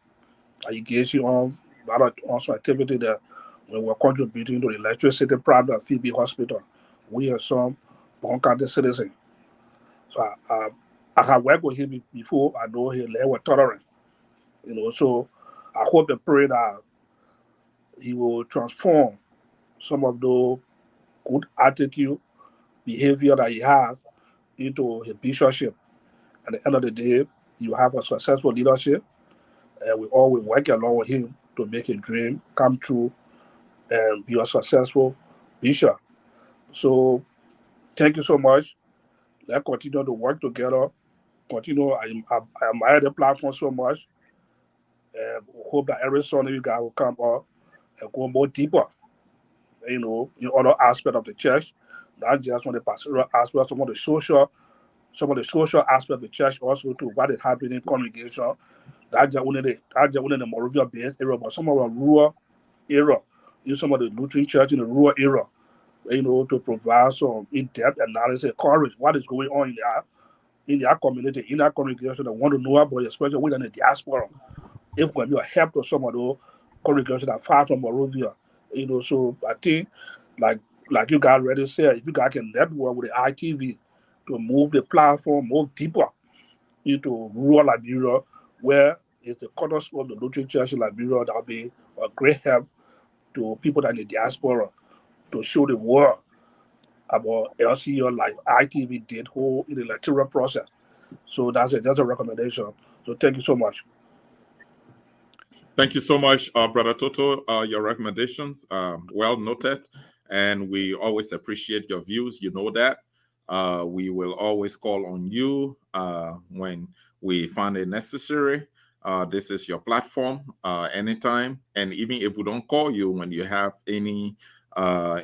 I engaged him on a lot of also activity that when we were contributing to the electricity problem at Phoebe Hospital. We are some Bon County citizens. So I have worked with him before. I know he was tolerant. You know, so I hope and pray that he will transform some of the good attitude, behavior that he has into his bishopship. At the end of the day, you have a successful leadership, and we all will work along with him to make his dream come true and be a successful bishop. So thank you so much. Let's continue to work together. Continue. I admire the platform so much. And hope that every Sunday you guys will come up and go more deeper, you know, in other aspects of the church, not just on the pastoral aspect, some of the social aspects of the church also to what is happening in congregation. That's just only the Moravia based area, but some of the rural area, some of the Lutheran church in the rural area, you know, to provide some in-depth analysis, courage, what is going on in their community, in that congregation that want to know about, especially within the diaspora. If we're going to be a help to some of those congregations that are far from Moravia, you know, so I think, like you guys already said, if you guys can network with the ITV to move the platform, move deeper into rural Liberia, where it's the cornerstone of the Lutheran Church in Liberia, that'll be a great help to people that in the diaspora to show the world about LCR like ITV did whole in the electoral process. So that's a recommendation. So thank you so much. Thank you so much, Brother Toto. Your recommendations, well noted, and we always appreciate your views. You know that. We will always call on you when we find it necessary. This is your platform anytime. And even if we don't call you when you have any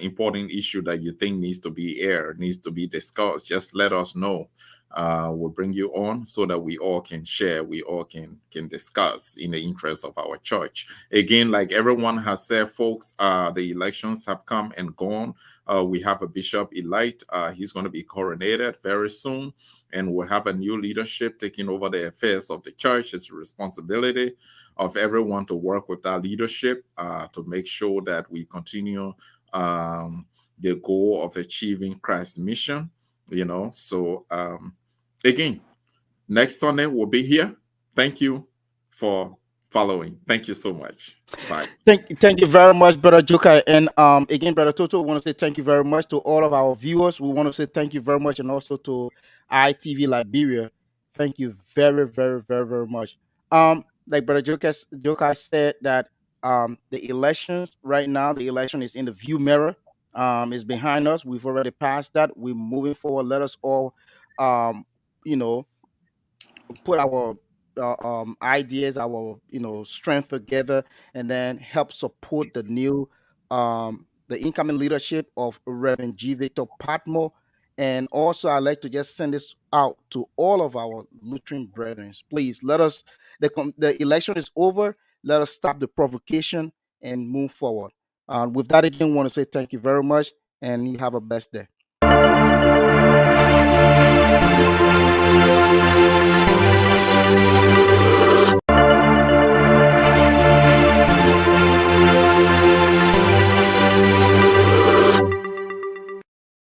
important issue that you think needs to be aired, needs to be discussed, just let us know. We'll bring you on so that we all can share, we all can discuss in the interest of our church. Again, like everyone has said, folks, the elections have come and gone. We have a bishop-elect. He's going to be coronated very soon, and we'll have a new leadership taking over the affairs of the church. It's a responsibility of everyone to work with that leadership to make sure that we continue the goal of achieving Christ's mission. You know, so again, next Sunday we'll be here. Thank you for following. Thank you so much. Bye. Thank you very much, Brother Joka. And again, Brother Toto, we want to say thank you very much to all of our viewers. We want to say thank you very much, and also to ITV Liberia. Thank you very, very, very, very much. Like Brother Joka said that the elections right now, the election is in the view mirror. Is behind us. We've already passed that. We're moving forward. Let us all, you know, put our ideas, our strength together, and then help support the incoming leadership of Reverend G. Victor Patmore. And also, I'd like to just send this out to all of our Lutheran brethren. Please let us. The election is over. Let us stop the provocation and move forward. With that, again, I want to say thank you very much, and you have a blessed day.